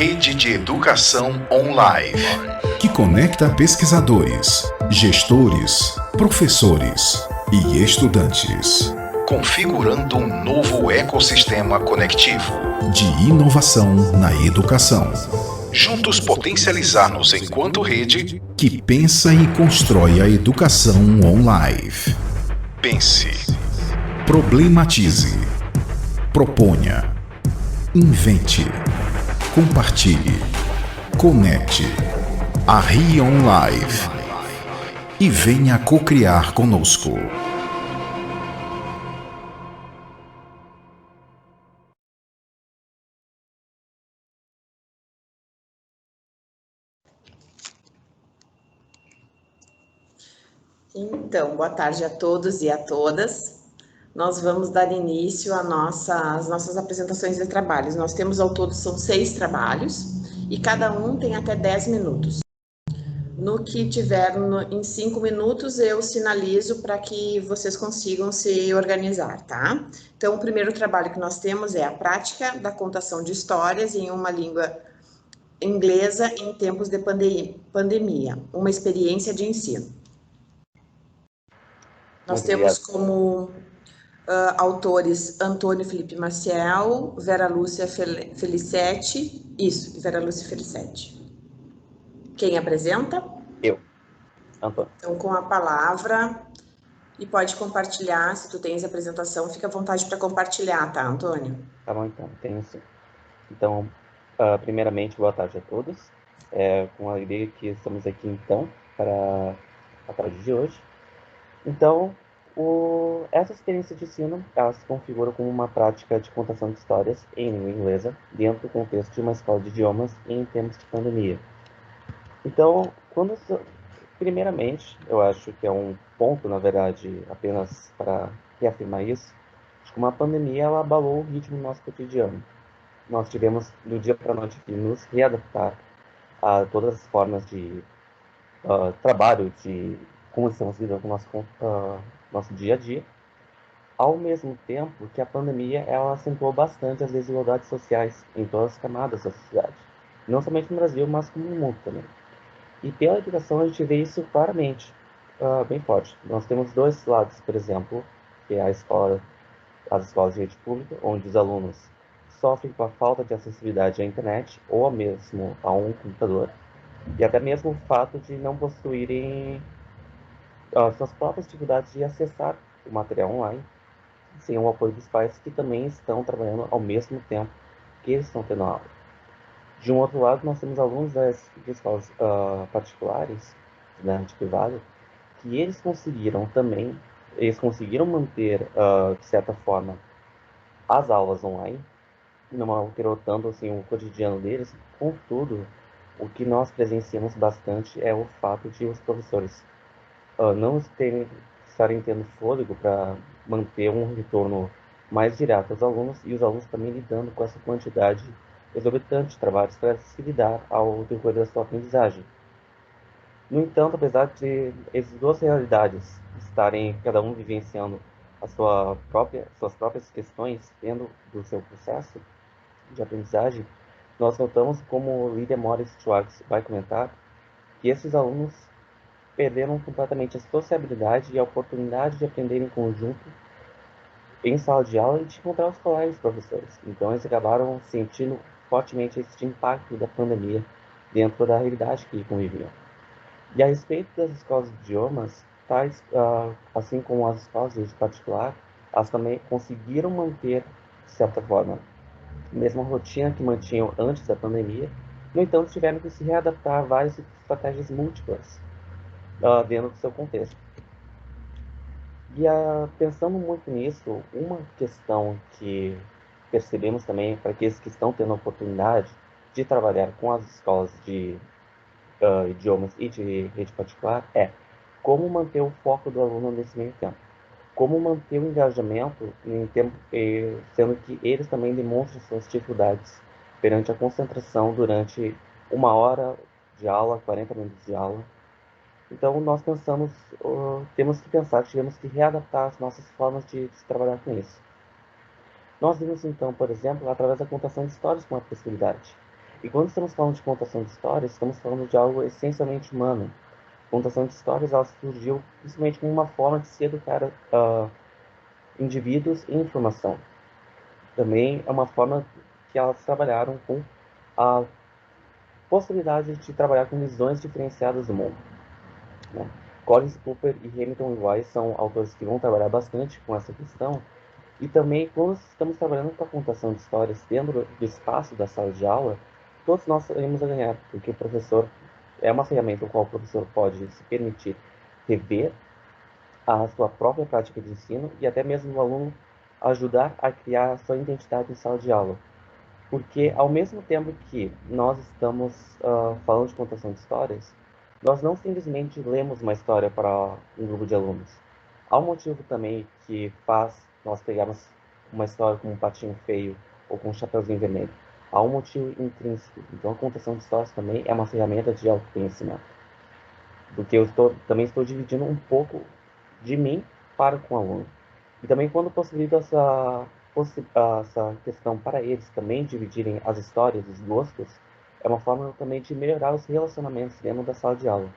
Rede de Educação Online, que conecta pesquisadores, gestores, professores e estudantes, configurando um novo ecossistema conectivo de inovação na educação. Juntos potencializar-nos enquanto rede que pensa e constrói a educação online. Pense, problematize, proponha, invente, compartilhe, conecte, arrie online e venha co-criar conosco. Então, boa tarde a todos e a todas. Nós vamos dar início às nossas apresentações de trabalhos. Nós temos ao todo são 6 trabalhos e cada um tem até 10 minutos. No que tiver em 5 minutos, eu sinalizo para que vocês consigam se organizar, tá? Então, o primeiro trabalho que nós temos é a prática da contação de histórias em uma língua inglesa em tempos de pandemia, uma experiência de ensino. Nós temos como autores Antônio Felipe Maciel, Vera Lúcia Felicetti. Isso, Vera Lúcia Felicetti. Quem apresenta? Eu, Antônio. Então, com a palavra, e pode compartilhar, se tu tens apresentação, fica à vontade para compartilhar, tá, Antônio? Tá bom, então, tenho sim. Então, primeiramente, boa tarde a todos. Com alegria que estamos aqui, então, para a tarde de hoje. Então, essa experiência de ensino, ela se configura como uma prática de contação de histórias em língua inglesa, dentro do contexto de uma escola de idiomas em tempos de pandemia. Então, primeiramente, eu acho que é um ponto, na verdade, apenas para reafirmar isso, acho que uma pandemia, ela abalou o ritmo do nosso cotidiano. Nós tivemos, do dia para a noite, que nos readaptar a todas as formas de trabalho, de como estamos lidando com o nosso dia a dia, ao mesmo tempo que a pandemia ela acentuou bastante as desigualdades sociais em todas as camadas da sociedade, não somente no Brasil, mas como no mundo também. E pela educação a gente vê isso claramente, bem forte. Nós temos dois lados, por exemplo, que é as escolas de rede pública, onde os alunos sofrem com a falta de acessibilidade à internet ou mesmo a um computador, e até mesmo o fato de não possuírem suas próprias dificuldades de acessar o material online, sem o apoio dos pais que também estão trabalhando ao mesmo tempo que eles estão tendo aula. De um outro lado, nós temos alunos de escolas particulares, da rede privada, que eles conseguiram manter, de certa forma, as aulas online, não alterando assim, o cotidiano deles. Contudo, o que nós presenciamos bastante é o fato de os professores não estarem tendo fôlego para manter um retorno mais direto aos alunos e os alunos também lidando com essa quantidade exorbitante de trabalhos para se lidar ao decorrer da sua aprendizagem. No entanto, apesar de essas duas realidades estarem cada um vivenciando suas próprias questões dentro do seu processo de aprendizagem, nós notamos, como o líder Morris Schwartz vai comentar, que esses alunos perderam completamente a sociabilidade e a oportunidade de aprender em conjunto em sala de aula e de encontrar os colegas professores. Então eles acabaram sentindo fortemente esse impacto da pandemia dentro da realidade que conviviam. E a respeito das escolas de idiomas, assim como as escolas de particular, elas também conseguiram manter, de certa forma, a mesma rotina que mantinham antes da pandemia. No entanto, tiveram que se readaptar a várias estratégias múltiplas dentro do seu contexto. E pensando muito nisso, uma questão que percebemos também para aqueles que estão tendo a oportunidade de trabalhar com as escolas de idiomas e de rede particular é como manter o foco do aluno nesse meio tempo. Como manter o engajamento sendo que eles também demonstram suas dificuldades perante a concentração durante 1 hora de aula, 40 minutos de aula. Então, nós temos que readaptar as nossas formas de trabalhar com isso. Nós vimos, então, por exemplo, através da contação de histórias com a possibilidade. E quando estamos falando de contação de histórias, estamos falando de algo essencialmente humano. Contação de histórias, ela surgiu principalmente como uma forma de se educar indivíduos em informação. Também é uma forma que elas trabalharam com a possibilidade de trabalhar com visões diferenciadas do mundo, né? Collins Cooper e Hamilton Wise são autores que vão trabalhar bastante com essa questão. E também, quando estamos trabalhando com a contação de histórias dentro do espaço da sala de aula, todos nós iremos a ganhar, porque o professor é uma ferramenta com a qual o professor pode se permitir rever a sua própria prática de ensino e até mesmo o aluno ajudar a criar a sua identidade em sala de aula. Porque, ao mesmo tempo que nós estamos falando de contação de histórias, nós não simplesmente lemos uma história para um grupo de alunos. Há um motivo também que faz nós pegarmos uma história com um patinho feio ou com um chapeuzinho vermelho. Há um motivo intrínseco. Então, a contação de histórias também é uma ferramenta de autoconhecimento. Porque também estou dividindo um pouco de mim para com o aluno. E também quando possibilito essa questão para eles também dividirem as histórias, os gostos, é uma forma também de melhorar os relacionamentos dentro da sala de aula.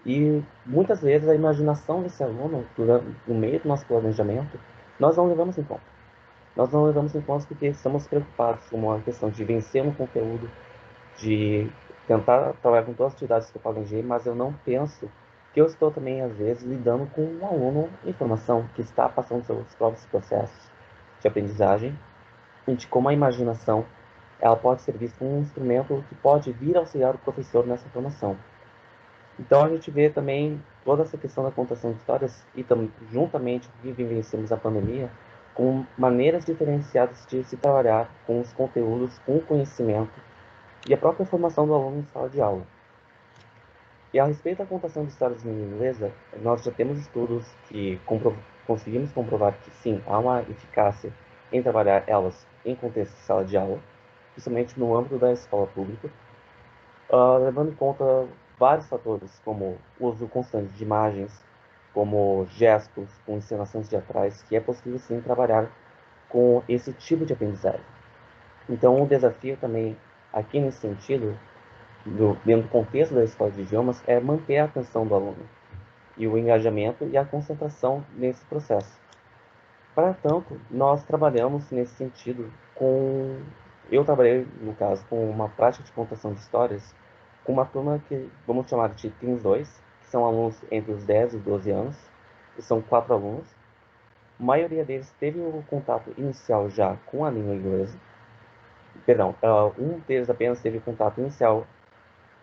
E muitas vezes a imaginação desse aluno, no meio do nosso planejamento, nós não levamos em conta. Nós não levamos em conta porque estamos preocupados com uma questão de vencer no conteúdo, de tentar trabalhar com todas as atividades que eu planejei, mas eu não penso que eu estou também, às vezes, lidando com um aluno em formação que está passando seus próprios processos de aprendizagem e de como a imaginação ela pode ser vista como um instrumento que pode vir auxiliar o professor nessa formação. Então a gente vê também toda essa questão da contação de histórias e juntamente com que vivenciamos a pandemia, com maneiras diferenciadas de se trabalhar com os conteúdos, com o conhecimento e a própria formação do aluno em sala de aula. E a respeito da contação de histórias em língua inglesa, nós já temos estudos que conseguimos comprovar que sim, há uma eficácia em trabalhar elas em contexto de sala de aula, principalmente no âmbito da escola pública, levando em conta vários fatores, como o uso constante de imagens, como gestos, com encenações teatrais, que é possível sim trabalhar com esse tipo de aprendizagem. Então, o desafio também, aqui nesse sentido, dentro do contexto da escola de idiomas, é manter a atenção do aluno e o engajamento e a concentração nesse processo. Para tanto, nós trabalhamos nesse sentido com... Eu trabalhei, no caso, com uma prática de contação de histórias com uma turma que vamos chamar de Teams 2, que são alunos entre os 10 e 12 anos, e são 4 alunos. A maioria deles teve o contato inicial já com a língua inglesa. Perdão, um deles apenas teve contato inicial,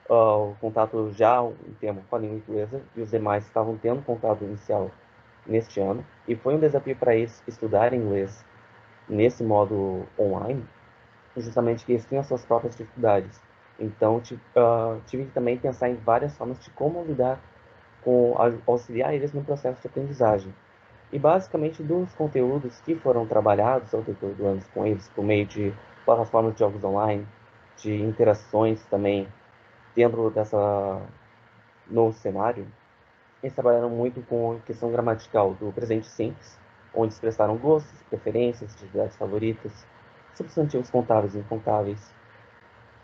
o contato já há um tempo com a língua inglesa, e os demais estavam tendo contato inicial neste ano. E foi um desafio para eles estudar inglês nesse modo online, justamente que eles tinham as suas próprias dificuldades. Então, tive que também pensar em várias formas de como lidar com, auxiliar eles no processo de aprendizagem. E basicamente dos conteúdos que foram trabalhados ao decorrer do ano com eles, por meio de plataformas de jogos online, de interações também dentro dessa novo cenário, eles trabalharam muito com a questão gramatical do presente simples, onde expressaram gostos, preferências, atividades favoritas, substantivos contáveis e incontáveis,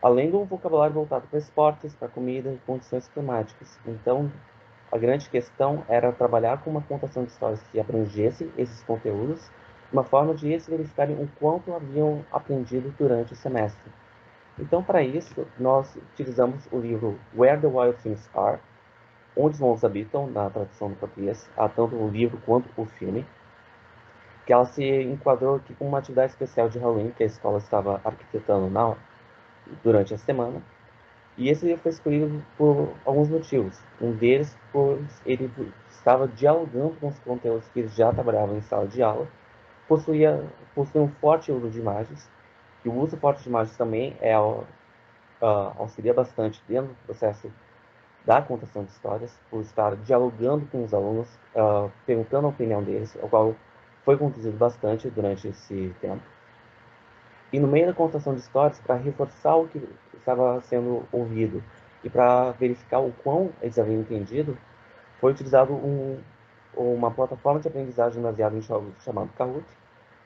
além do vocabulário voltado para esportes, para comida e condições climáticas. Então, a grande questão era trabalhar com uma contação de histórias que abrangesse esses conteúdos, uma forma de eles verificarem o quanto haviam aprendido durante o semestre. Então, para isso, nós utilizamos o livro Where the Wild Things Are, Onde os Monstros Habitam, na tradução do português, há tanto o livro quanto o filme, que ela se enquadrou aqui com uma atividade especial de Halloween que a escola estava arquitetando durante a semana. E esse livro foi escolhido por alguns motivos. Um deles, pois ele estava dialogando com os conteúdos que eles já trabalhavam em sala de aula, possui um forte uso de imagens, e o uso forte de imagens também auxilia bastante dentro do processo da contação de histórias, por estar dialogando com os alunos, perguntando a opinião deles, o qual foi conduzido bastante durante esse tempo. E no meio da contação de histórias, para reforçar o que estava sendo ouvido e para verificar o quão eles haviam entendido, foi utilizado uma plataforma de aprendizagem baseada em jogos chamado Kahoot,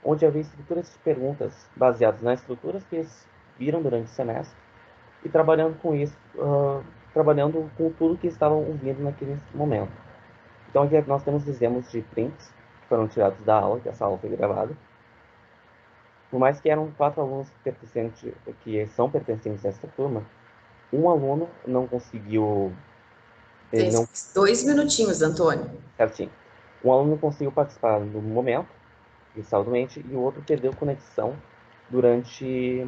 onde havia estruturas de perguntas baseadas nas estruturas que eles viram durante o semestre e trabalhando com isso, trabalhando com tudo que estavam ouvindo naquele momento. Então aqui nós temos exemplos de prints que foram tirados da aula, que essa aula foi gravada. Por mais que eram 4 alunos que são pertencentes a essa turma, um aluno não conseguiu... Tem Ele não, 2 minutinhos, Antônio. certinho. Um aluno não conseguiu participar no momento, ele saiu doente, e o outro perdeu conexão durante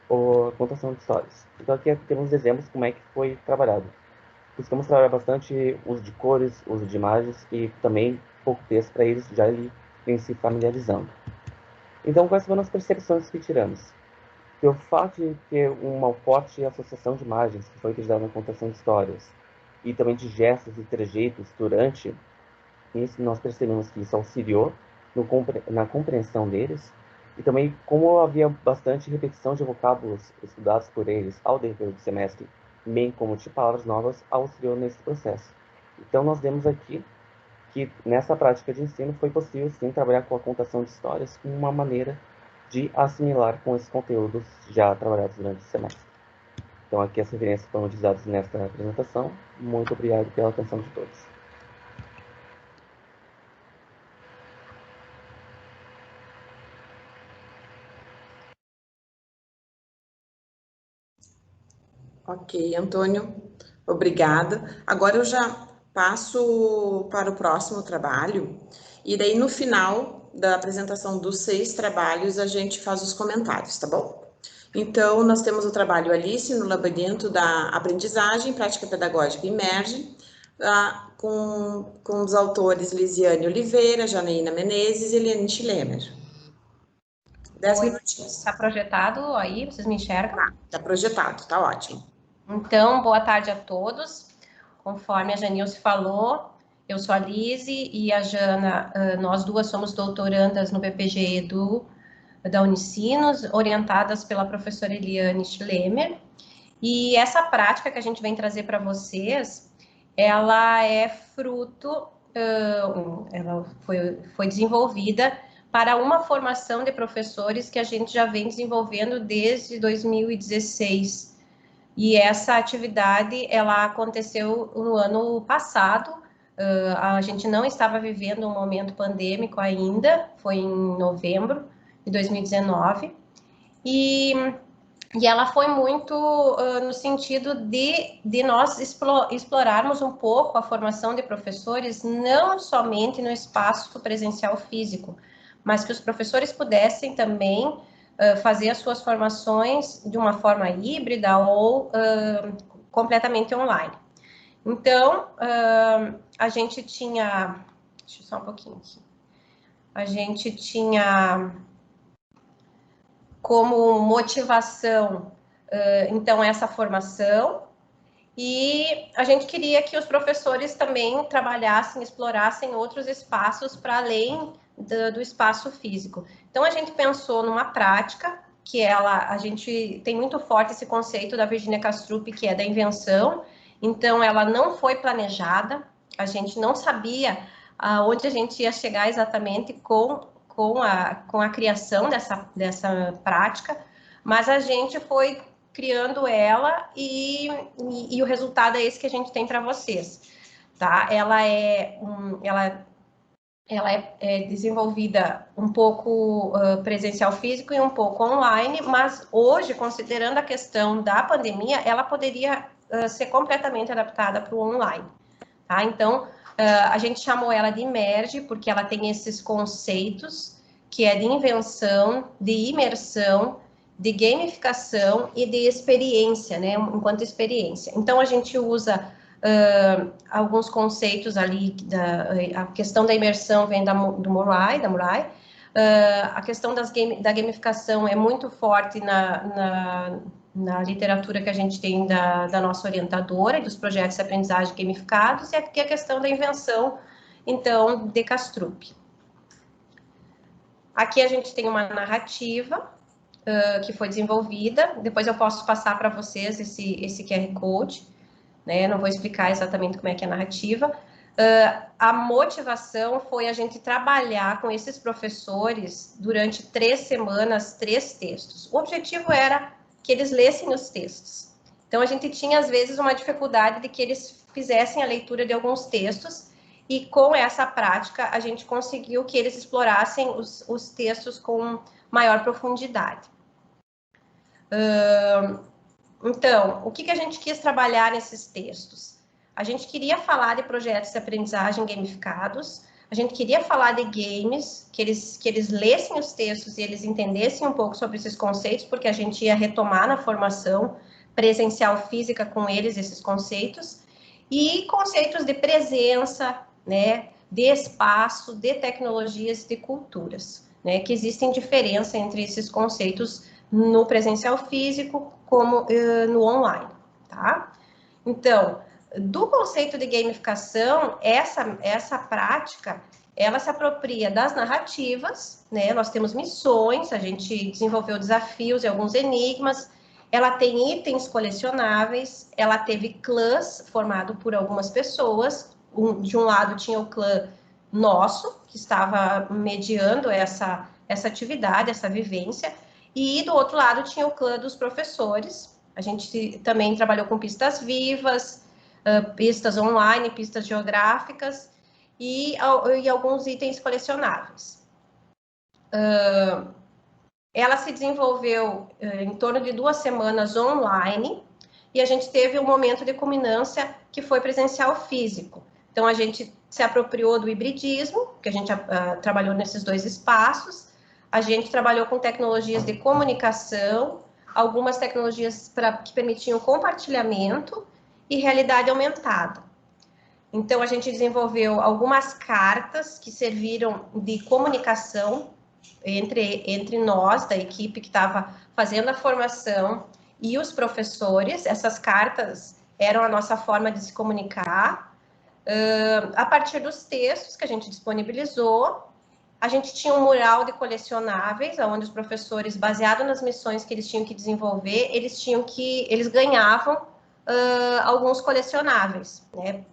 a contação de histórias. Então aqui temos exemplos como é que foi trabalhado. Buscamos trabalhar bastante uso de cores, uso de imagens e também pouco texto para eles já irem se familiarizando. Então, quais foram as percepções que tiramos? Pelo fato de ter uma forte associação de imagens que foi utilizada na contação de histórias e também de gestos e trejeitos durante isso, nós percebemos que isso auxiliou na compreensão deles e também como havia bastante repetição de vocábulos estudados por eles ao decorrer do semestre, bem como de palavras novas, auxiliou nesse processo. Então, nós vemos aqui que nessa prática de ensino foi possível sim trabalhar com a contação de histórias como uma maneira de assimilar com esses conteúdos já trabalhados durante o semestre. Então aqui as referências foram utilizadas nesta apresentação. Muito obrigado pela atenção de todos. Ok, Antônio, obrigada. Agora eu já passo para o próximo trabalho, e daí no final da apresentação dos 6 trabalhos a gente faz os comentários, tá bom? Então, nós temos o trabalho Alice no Labirinto da Aprendizagem, Prática Pedagógica Emerge, com os autores Lisiane Oliveira, Janaína Menezes e Eliane Schlemmer. 10 minutinhos. Está projetado aí? Vocês me enxergam? Está projetado, tá ótimo. Então, boa tarde a todos. Conforme a Janilce falou, eu sou a Lise e a Jana, nós duas somos doutorandas no BPG Edu da Unicinos, orientadas pela professora Eliane Schlemmer. E essa prática que a gente vem trazer para vocês, ela é fruto, ela foi desenvolvida para uma formação de professores que a gente já vem desenvolvendo desde 2016. E essa atividade, ela aconteceu no ano passado, a gente não estava vivendo um momento pandêmico ainda, foi em novembro de 2019, e ela foi muito no sentido de nós explorarmos um pouco a formação de professores, não somente no espaço presencial físico, mas que os professores pudessem também fazer as suas formações de uma forma híbrida ou completamente online. Então, a gente tinha... Deixa eu só um pouquinho aqui. A gente tinha como motivação, então, essa formação, e a gente queria que os professores também trabalhassem, explorassem outros espaços para além do espaço físico. Então, a gente pensou numa prática, que a gente tem muito forte esse conceito da Virginia Kastrup, que é da invenção. Então, ela não foi planejada, a gente não sabia aonde a gente ia chegar exatamente com a criação dessa prática, mas a gente foi criando ela e o resultado é esse que a gente tem para vocês, tá? Ela é desenvolvida um pouco presencial físico e um pouco online, mas hoje, considerando a questão da pandemia, ela poderia ser completamente adaptada para o online, tá? Então, a gente chamou ela de Emerge, porque ela tem esses conceitos, que é de invenção, de imersão, de gamificação e de experiência, né, enquanto experiência. Então, a gente usa alguns conceitos ali, a questão da imersão vem da Murray, a questão da gamificação é muito forte na literatura que a gente tem da nossa orientadora e dos projetos de aprendizagem gamificados, e aqui a questão da invenção, então, de Kastrup. Aqui a gente tem uma narrativa que foi desenvolvida, depois eu posso passar para vocês esse QR Code, né? Não vou explicar exatamente como é que é a narrativa. A motivação foi a gente trabalhar com esses professores durante 3 semanas, 3 textos. O objetivo era que eles lessem os textos. Então, a gente tinha, às vezes, uma dificuldade de que eles fizessem a leitura de alguns textos, e com essa prática, a gente conseguiu que eles explorassem os textos com maior profundidade. Então, o que a gente quis trabalhar nesses textos? A gente queria falar de projetos de aprendizagem gamificados, a gente queria falar de games, que eles lessem os textos e eles entendessem um pouco sobre esses conceitos, porque a gente ia retomar na formação presencial física com eles esses conceitos, e conceitos de presença, né, de espaço, de tecnologias, de culturas, né, que existem diferença entre esses conceitos no presencial físico como no online, tá? Então, do conceito de gamificação, essa prática, ela se apropria das narrativas, né? Nós temos missões, a gente desenvolveu desafios e alguns enigmas, ela tem itens colecionáveis, ela teve clãs formado por algumas pessoas, de um lado tinha o clã nosso, que estava mediando essa atividade, essa vivência, e do outro lado tinha o clã dos professores. A gente também trabalhou com pistas vivas, pistas online, pistas geográficas e alguns itens colecionáveis. Ela se desenvolveu em torno de 2 semanas online e a gente teve um momento de culminância que foi presencial físico. Então, a gente se apropriou do hibridismo, que a gente trabalhou nesses 2 espaços, a gente trabalhou com tecnologias de comunicação, algumas tecnologias que permitiam compartilhamento e realidade aumentada. Então, a gente desenvolveu algumas cartas que serviram de comunicação entre nós, da equipe que estava fazendo a formação, e os professores. Essas cartas eram a nossa forma de se comunicar. A partir dos textos que a gente disponibilizou, a gente tinha um mural de colecionáveis, onde os professores, baseado nas missões que eles tinham que desenvolver, eles ganhavam alguns colecionáveis, né?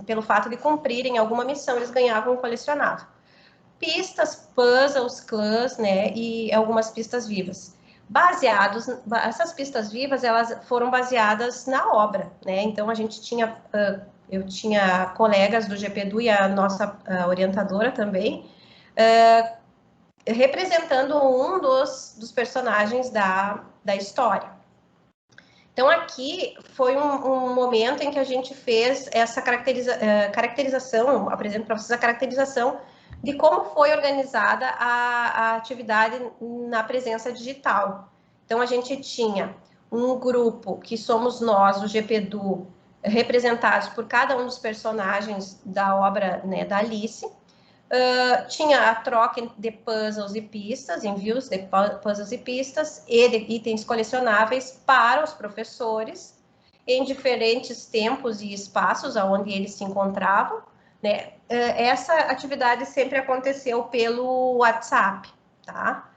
Pelo fato de cumprirem alguma missão, eles ganhavam um colecionável. Pistas, puzzles, clãs, né? E algumas pistas vivas. Essas pistas vivas, elas foram baseadas na obra, né? Então, a gente tinha, eu tinha colegas do GPEDU e a nossa orientadora também, representando um dos personagens da história. Então, aqui foi um momento em que a gente fez essa caracterização, apresento para vocês a caracterização de como foi organizada a atividade na presença digital. Então, a gente tinha um grupo, que somos nós, o GPEDU, representados por cada um dos personagens da obra, né, da Alice. Tinha a troca de puzzles e pistas, envios de puzzles e pistas e de itens colecionáveis para os professores em diferentes tempos e espaços onde eles se encontravam, né? Essa atividade sempre aconteceu pelo WhatsApp, tá?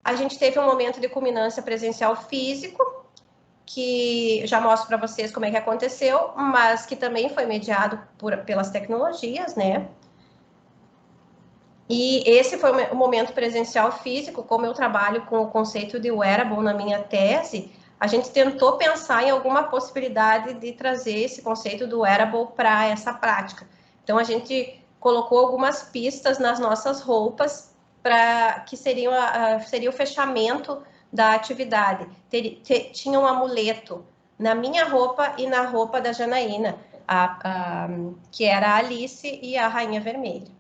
A gente teve um momento de culminância presencial físico, que já mostro para vocês como é que aconteceu, mas que também foi mediado pelas tecnologias, né? E esse foi o momento presencial físico. Como eu trabalho com o conceito de wearable na minha tese, a gente tentou pensar em alguma possibilidade de trazer esse conceito do wearable para essa prática. Então, a gente colocou algumas pistas nas nossas roupas para que seria o fechamento da atividade. Tinha um amuleto na minha roupa e na roupa da Janaína, que era a Alice e a Rainha Vermelha.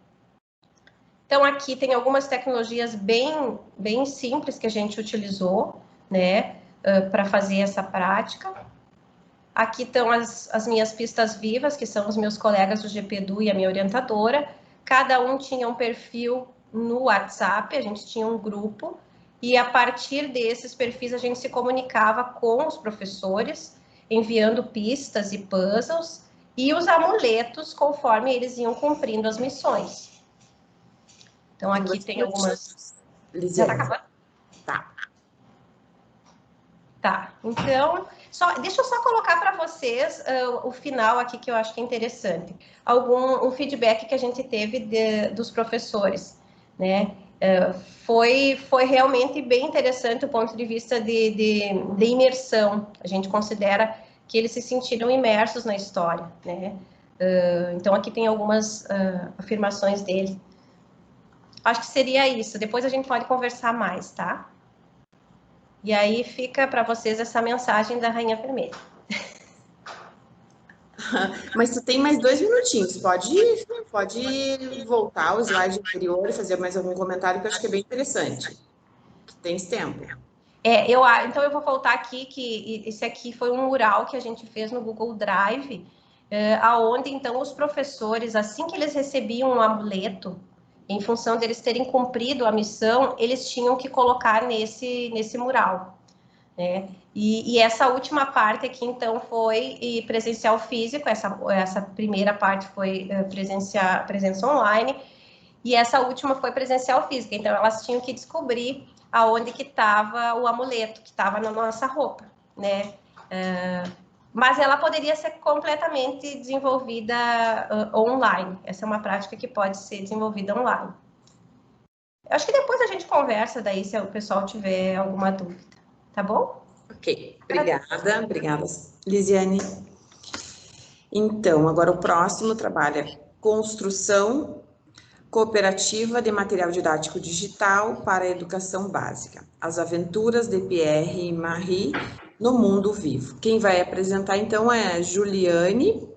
Então, aqui tem algumas tecnologias bem simples que a gente utilizou, né, para fazer essa prática. Aqui estão as minhas pistas vivas, que são os meus colegas do GPEDU e a minha orientadora. Cada um tinha um perfil no WhatsApp, a gente tinha um grupo, e a partir desses perfis a gente se comunicava com os professores, enviando pistas e puzzles, e os amuletos conforme eles iam cumprindo as missões. Então, aqui tem algumas... Já tá acabando? Tá. Tá, então, deixa eu só colocar para vocês o final aqui, que eu acho que é interessante. Um feedback que a gente teve dos professores, né? Foi realmente bem interessante o ponto de vista de imersão. A gente considera que eles se sentiram imersos na história, né? Então, aqui tem algumas afirmações dele. Acho que seria isso. Depois a gente pode conversar mais, tá? E aí fica para vocês essa mensagem da Rainha Vermelha. Mas tu tem mais 2 minutinhos, pode voltar ao slide anterior e fazer mais algum comentário que eu acho que é bem interessante. Tens tempo. Então eu vou voltar aqui, que esse aqui foi um mural que a gente fez no Google Drive, aonde então os professores, assim que eles recebiam um amuleto, em função deles terem cumprido a missão, eles tinham que colocar nesse mural, né? E essa última parte aqui, então, foi presencial físico, essa primeira parte foi presença online, e essa última foi presencial física. Então, elas tinham que descobrir aonde que estava o amuleto, que estava na nossa roupa, né? Mas ela poderia ser completamente desenvolvida online. Essa é uma prática que pode ser desenvolvida online. Eu acho que depois a gente conversa daí, se o pessoal tiver alguma dúvida, tá bom? Ok, obrigada, Lisiane. Então, agora o próximo trabalho é construção cooperativa de material didático digital para a educação básica. As aventuras de Pierre e Marie no mundo vivo. Quem vai apresentar, então, é Juliane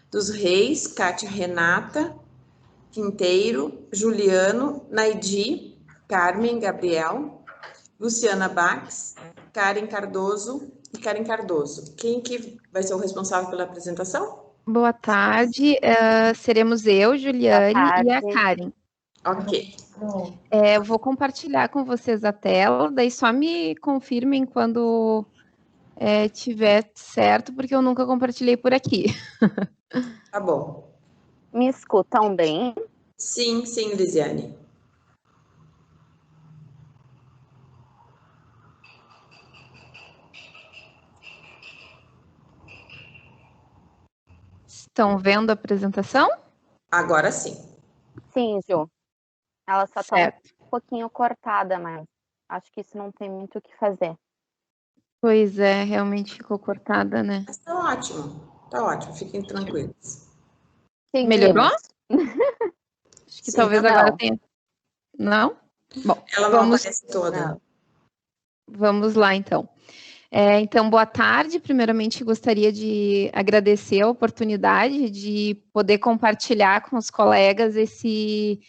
dos Reis, Kátia Renata Quinteiro, Juliano, Naidi, Carmen, Gabriel, Luciana Bax, Karen Cardoso e Karen Cardoso. Quem que vai ser o responsável pela apresentação? Boa tarde, seremos eu, Juliane e a Karen. Ok. Eu vou compartilhar com vocês a tela, daí só me confirmem quando tiver certo, porque eu nunca compartilhei por aqui. Tá bom. Me escutam bem? Sim, Lisiane. Estão vendo a apresentação? Agora sim. Sim, Ju. Ela só está Certo. um pouquinho cortada, mas acho que isso não tem muito o que fazer. Pois é, realmente ficou cortada, né? Mas tá ótimo, fiquem tranquilos. Seguimos. Melhorou? Acho que Sim, talvez não. agora tenha. Não? Bom, Ela não aparece toda. Não. Vamos lá, então. Então, boa tarde. Primeiramente, gostaria de agradecer a oportunidade de poder compartilhar com os colegas esse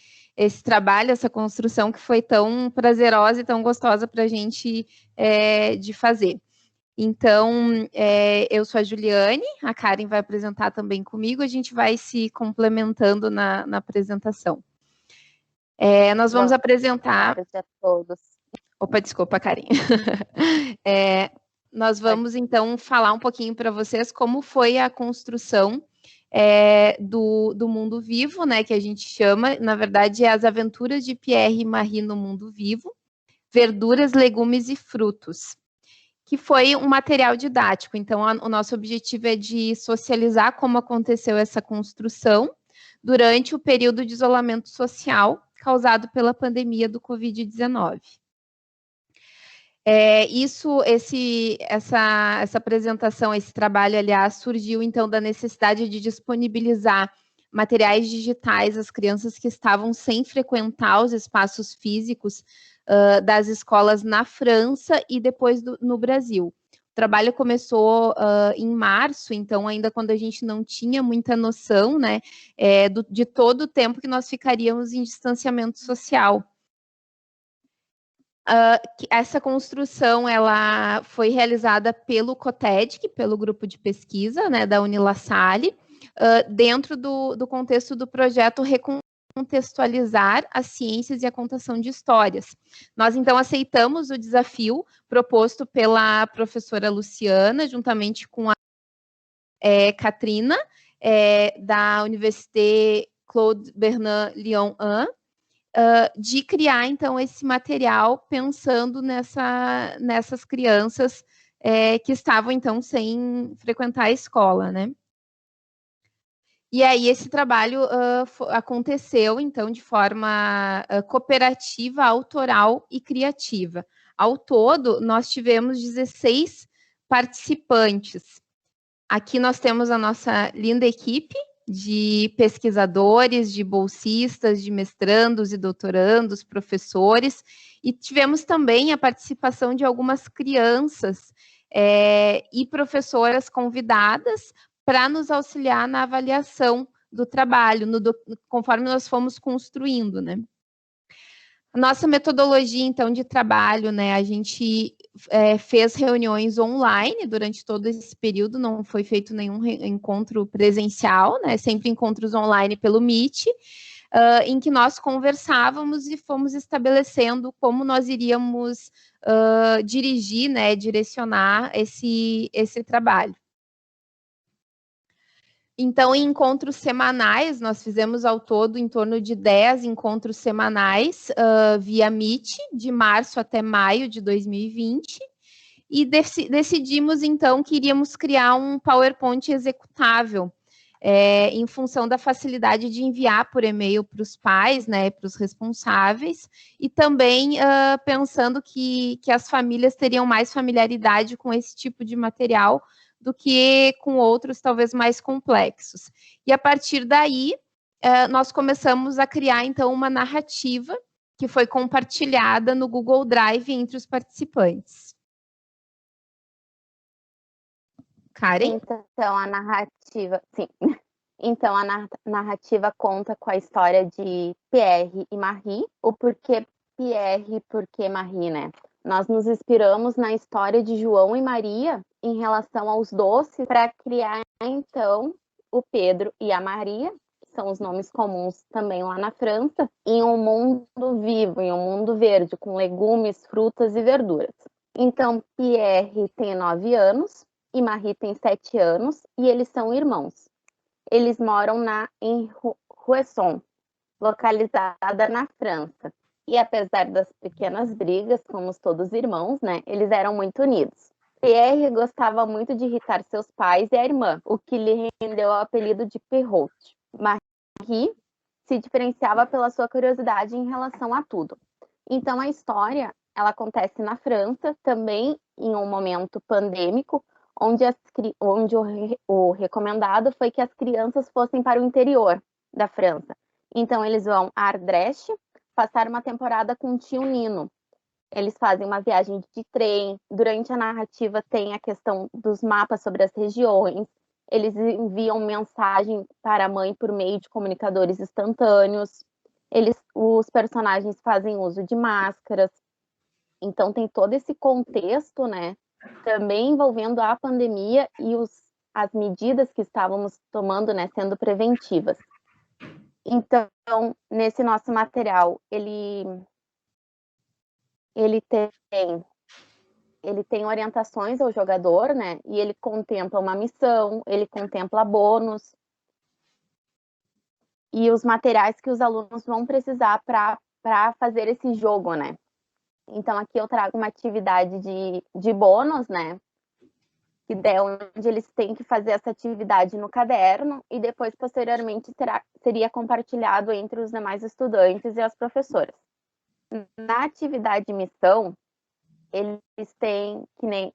trabalho, essa construção que foi tão prazerosa e tão gostosa para a gente de fazer. Então, eu sou a Juliane, a Karen vai apresentar também comigo, a gente vai se complementando na apresentação. Nós vamos apresentar... Boa tarde a todos. Opa, desculpa, Karen. Nós vamos, então, falar um pouquinho para vocês como foi a construção do Mundo Vivo, né, que a gente chama, na verdade, é as aventuras de Pierre e Marie no Mundo Vivo, verduras, legumes e frutos, que foi um material didático. Então, o nosso objetivo é de socializar como aconteceu essa construção durante o período de isolamento social causado pela pandemia do Covid-19. Essa apresentação, esse trabalho, aliás, surgiu, então, da necessidade de disponibilizar materiais digitais às crianças que estavam sem frequentar os espaços físicos das escolas na França e depois no Brasil. O trabalho começou em março, então, ainda quando a gente não tinha muita noção, né, de todo o tempo que nós ficaríamos em distanciamento social. Essa construção ela foi realizada pelo COTEDIC, pelo grupo de pesquisa, né, da Unilassalle, dentro do contexto do projeto Recontextualizar as Ciências e a Contação de Histórias. Nós, então, aceitamos o desafio proposto pela professora Luciana, juntamente com a Katrina, da Université Claude Bernard Lyon 1, de criar, então, esse material pensando nessas crianças que estavam, então, sem frequentar a escola, né? E aí esse trabalho aconteceu, então, de forma cooperativa, autoral e criativa. Ao todo, nós tivemos 16 participantes. Aqui nós temos a nossa linda equipe de pesquisadores, de bolsistas, de mestrandos e doutorandos, professores, e tivemos também a participação de algumas crianças e professoras convidadas para nos auxiliar na avaliação do trabalho, conforme nós fomos construindo, né? A nossa metodologia, então, de trabalho, né, a gente fez reuniões online durante todo esse período, não foi feito nenhum encontro presencial, né, sempre encontros online pelo Meet, em que nós conversávamos e fomos estabelecendo como nós iríamos dirigir, né, direcionar esse trabalho. Então, em encontros semanais, nós fizemos ao todo em torno de 10 encontros semanais via Meet, de março até maio de 2020, e decidimos, então, que iríamos criar um PowerPoint executável, em função da facilidade de enviar por e-mail para os pais, né, para os responsáveis, e também pensando que as famílias teriam mais familiaridade com esse tipo de material, do que com outros talvez mais complexos. E a partir daí, nós começamos a criar, então, uma narrativa que foi compartilhada no Google Drive entre os participantes. Karen? Então, a narrativa, sim. Então, a narrativa conta com a história de Pierre e Marie, o porquê Pierre e porquê Marie, né? Nós nos inspiramos na história de João e Maria em relação aos doces para criar, então, o Pedro e a Maria, que são os nomes comuns também lá na França, em um mundo vivo, em um mundo verde, com legumes, frutas e verduras. Então, Pierre tem 9 anos e Marie tem 7 anos e eles são irmãos. Eles moram em Rouesson, localizada na França. E apesar das pequenas brigas, como todos irmãos, né, eles eram muito unidos. Pierre gostava muito de irritar seus pais e a irmã, o que lhe rendeu o apelido de Perrault. Marie se diferenciava pela sua curiosidade em relação a tudo. Então a história, ela acontece na França, também em um momento pandêmico, onde o recomendado foi que as crianças fossem para o interior da França. Então eles vão a Ardèche, passar uma temporada com o tio Nino. Eles fazem uma viagem de trem. Durante a narrativa tem a questão dos mapas sobre as regiões. Eles enviam mensagem para a mãe por meio de comunicadores instantâneos. Os personagens fazem uso de máscaras. Então tem todo esse contexto, né? Também envolvendo a pandemia e as medidas que estávamos tomando, né? Sendo preventivas. Então, nesse nosso material, ele tem orientações ao jogador, né? E ele contempla uma missão, ele contempla bônus e os materiais que os alunos vão precisar para fazer esse jogo, né? Então, aqui eu trago uma atividade de bônus, né? Onde eles têm que fazer essa atividade no caderno e depois, posteriormente, seria compartilhado entre os demais estudantes e as professoras. Na atividade de missão, eles têm, que nem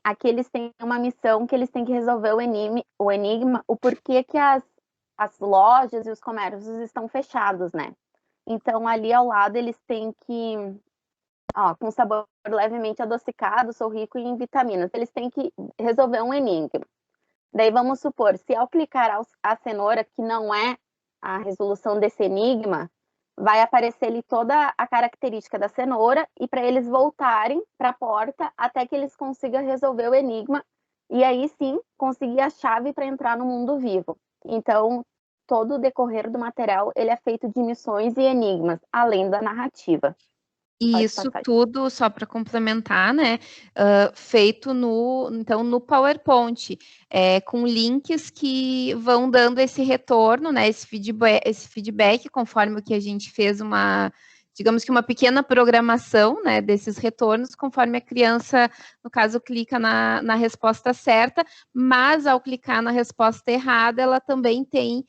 aqui eles têm uma missão que eles têm que resolver o enigma, o porquê que as lojas e os comércios estão fechados, né? Então, ali ao lado, eles têm que... com sabor levemente adocicado, sou rico em vitaminas. Eles têm que resolver um enigma. Daí vamos supor, se ao clicar a cenoura, que não é a resolução desse enigma, vai aparecer ali toda a característica da cenoura e para eles voltarem para a porta até que eles consigam resolver o enigma e aí sim conseguir a chave para entrar no mundo vivo. Então, todo o decorrer do material ele é feito de missões e enigmas, além da narrativa. E isso tudo, só para complementar, né, feito no PowerPoint, com links que vão dando esse retorno, né, esse feedback conforme o que a gente fez uma digamos que uma pequena programação, né, desses retornos, conforme a criança, no caso, clica na resposta certa, mas ao clicar na resposta errada, ela também tem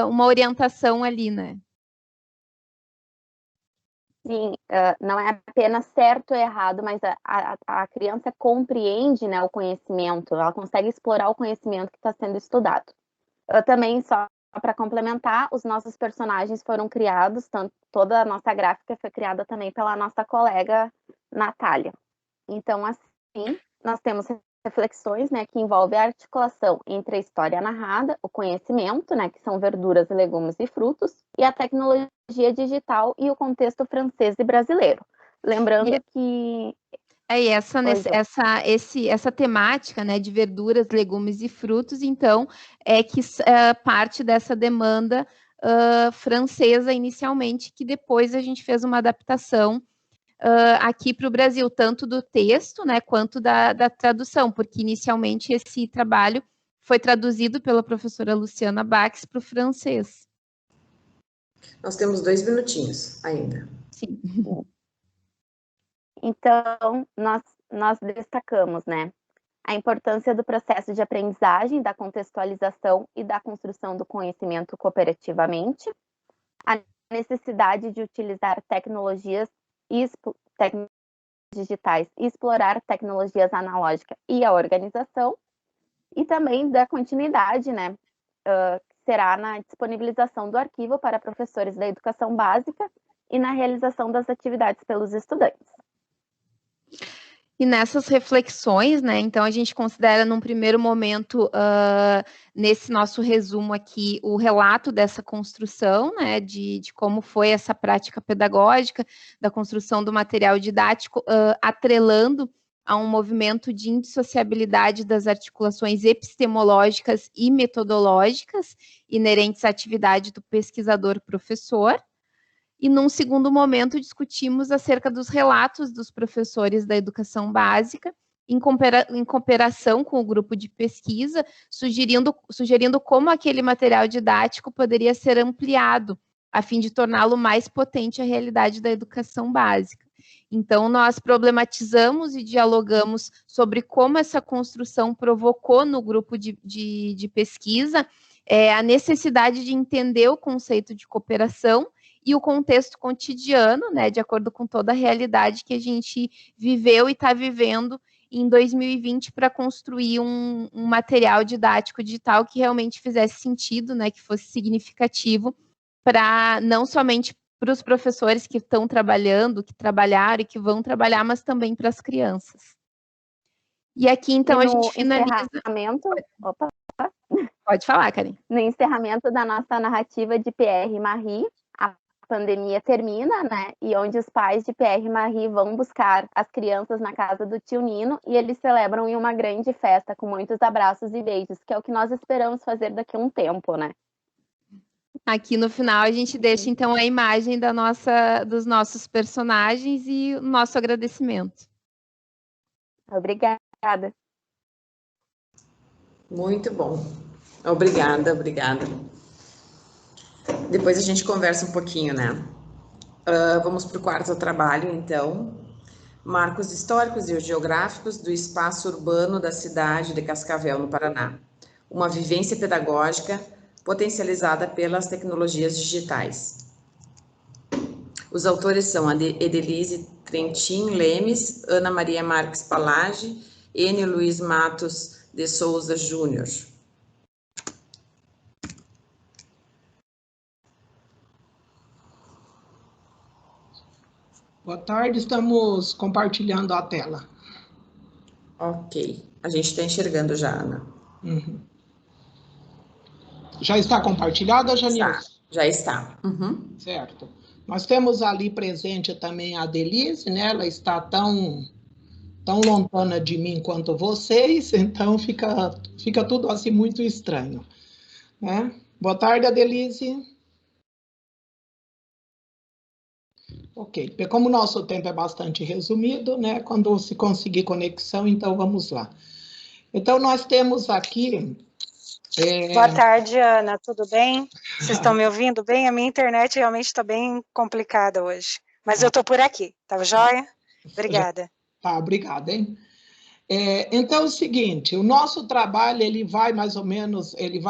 uma orientação ali, né? Sim, não é apenas certo ou errado, mas a criança compreende, né, o conhecimento, ela consegue explorar o conhecimento que está sendo estudado. Também, só para complementar, os nossos personagens foram criados, toda a nossa gráfica foi criada também pela nossa colega Natália. Então, assim, nós temos reflexões, né, que envolvem a articulação entre a história narrada, o conhecimento, né, que são verduras, legumes e frutos, e a tecnologia digital e o contexto francês e brasileiro. Lembrando que... E essa temática, né, de verduras, legumes e frutos, então, é que parte dessa demanda francesa inicialmente, que depois a gente fez uma adaptação aqui para o Brasil, tanto do texto, né, quanto da tradução, porque inicialmente esse trabalho foi traduzido pela professora Luciana Bax para o francês. Nós temos 2 minutinhos ainda. Sim. Então, nós destacamos, né, a importância do processo de aprendizagem, da contextualização e da construção do conhecimento cooperativamente, a necessidade de utilizar tecnologias digitais e explorar tecnologias analógicas e a organização, e também da continuidade, né, será na disponibilização do arquivo para professores da educação básica e na realização das atividades pelos estudantes. E nessas reflexões, né, então a gente considera num primeiro momento, nesse nosso resumo aqui, o relato dessa construção, né, de como foi essa prática pedagógica, da construção do material didático, atrelando a um movimento de indissociabilidade das articulações epistemológicas e metodológicas inerentes à atividade do pesquisador-professor. E num segundo momento discutimos acerca dos relatos dos professores da educação básica, em cooperação com o grupo de pesquisa, sugerindo como aquele material didático poderia ser ampliado, a fim de torná-lo mais potente à realidade da educação básica. Então, nós problematizamos e dialogamos sobre como essa construção provocou no grupo de pesquisa a necessidade de entender o conceito de cooperação e o contexto cotidiano, né, de acordo com toda a realidade que a gente viveu e está vivendo em 2020 para construir um material didático digital que realmente fizesse sentido, né, que fosse significativo para não somente para os professores que estão trabalhando, que trabalharam e que vão trabalhar, mas também para as crianças. E aqui, então, a gente finaliza... Opa! Pode falar, Karen. No encerramento da nossa narrativa de Pierre e Marie, a pandemia termina, né? E onde os pais de Pierre e Marie vão buscar as crianças na casa do tio Nino e eles celebram em uma grande festa com muitos abraços e beijos, que é o que nós esperamos fazer daqui a um tempo, né? Aqui no final a gente deixa então a imagem dos nossos personagens e o nosso agradecimento. Obrigada. Muito bom. Obrigada. Depois a gente conversa um pouquinho, né? Vamos para o quarto trabalho, então. Marcos históricos e geográficos do espaço urbano da cidade de Cascavel, no Paraná. Uma vivência pedagógica potencializada pelas tecnologias digitais. Os autores são a Edelise Trentin Lemes, Ana Maria Marques Palage, Enio Luiz Matos de Souza Júnior. Boa tarde, estamos compartilhando a tela. Ok, a gente está enxergando já, Ana. Uhum. Já está compartilhada, Janilson? Já está. Uhum. Certo. Nós temos ali presente também a Adelise, né? Ela está tão lontana de mim quanto vocês, então fica tudo assim muito estranho, né? Boa tarde, Adelise. Ok, como o nosso tempo é bastante resumido, né? Quando se conseguir conexão, então vamos lá. Então, nós temos aqui... Boa tarde, Ana, tudo bem? Vocês estão me ouvindo bem? A minha internet realmente está bem complicada hoje. Mas eu estou por aqui, tá joia? Obrigada. Tá, obrigada, hein? Então, é o seguinte, o nosso trabalho, ele vai mais ou menos, ele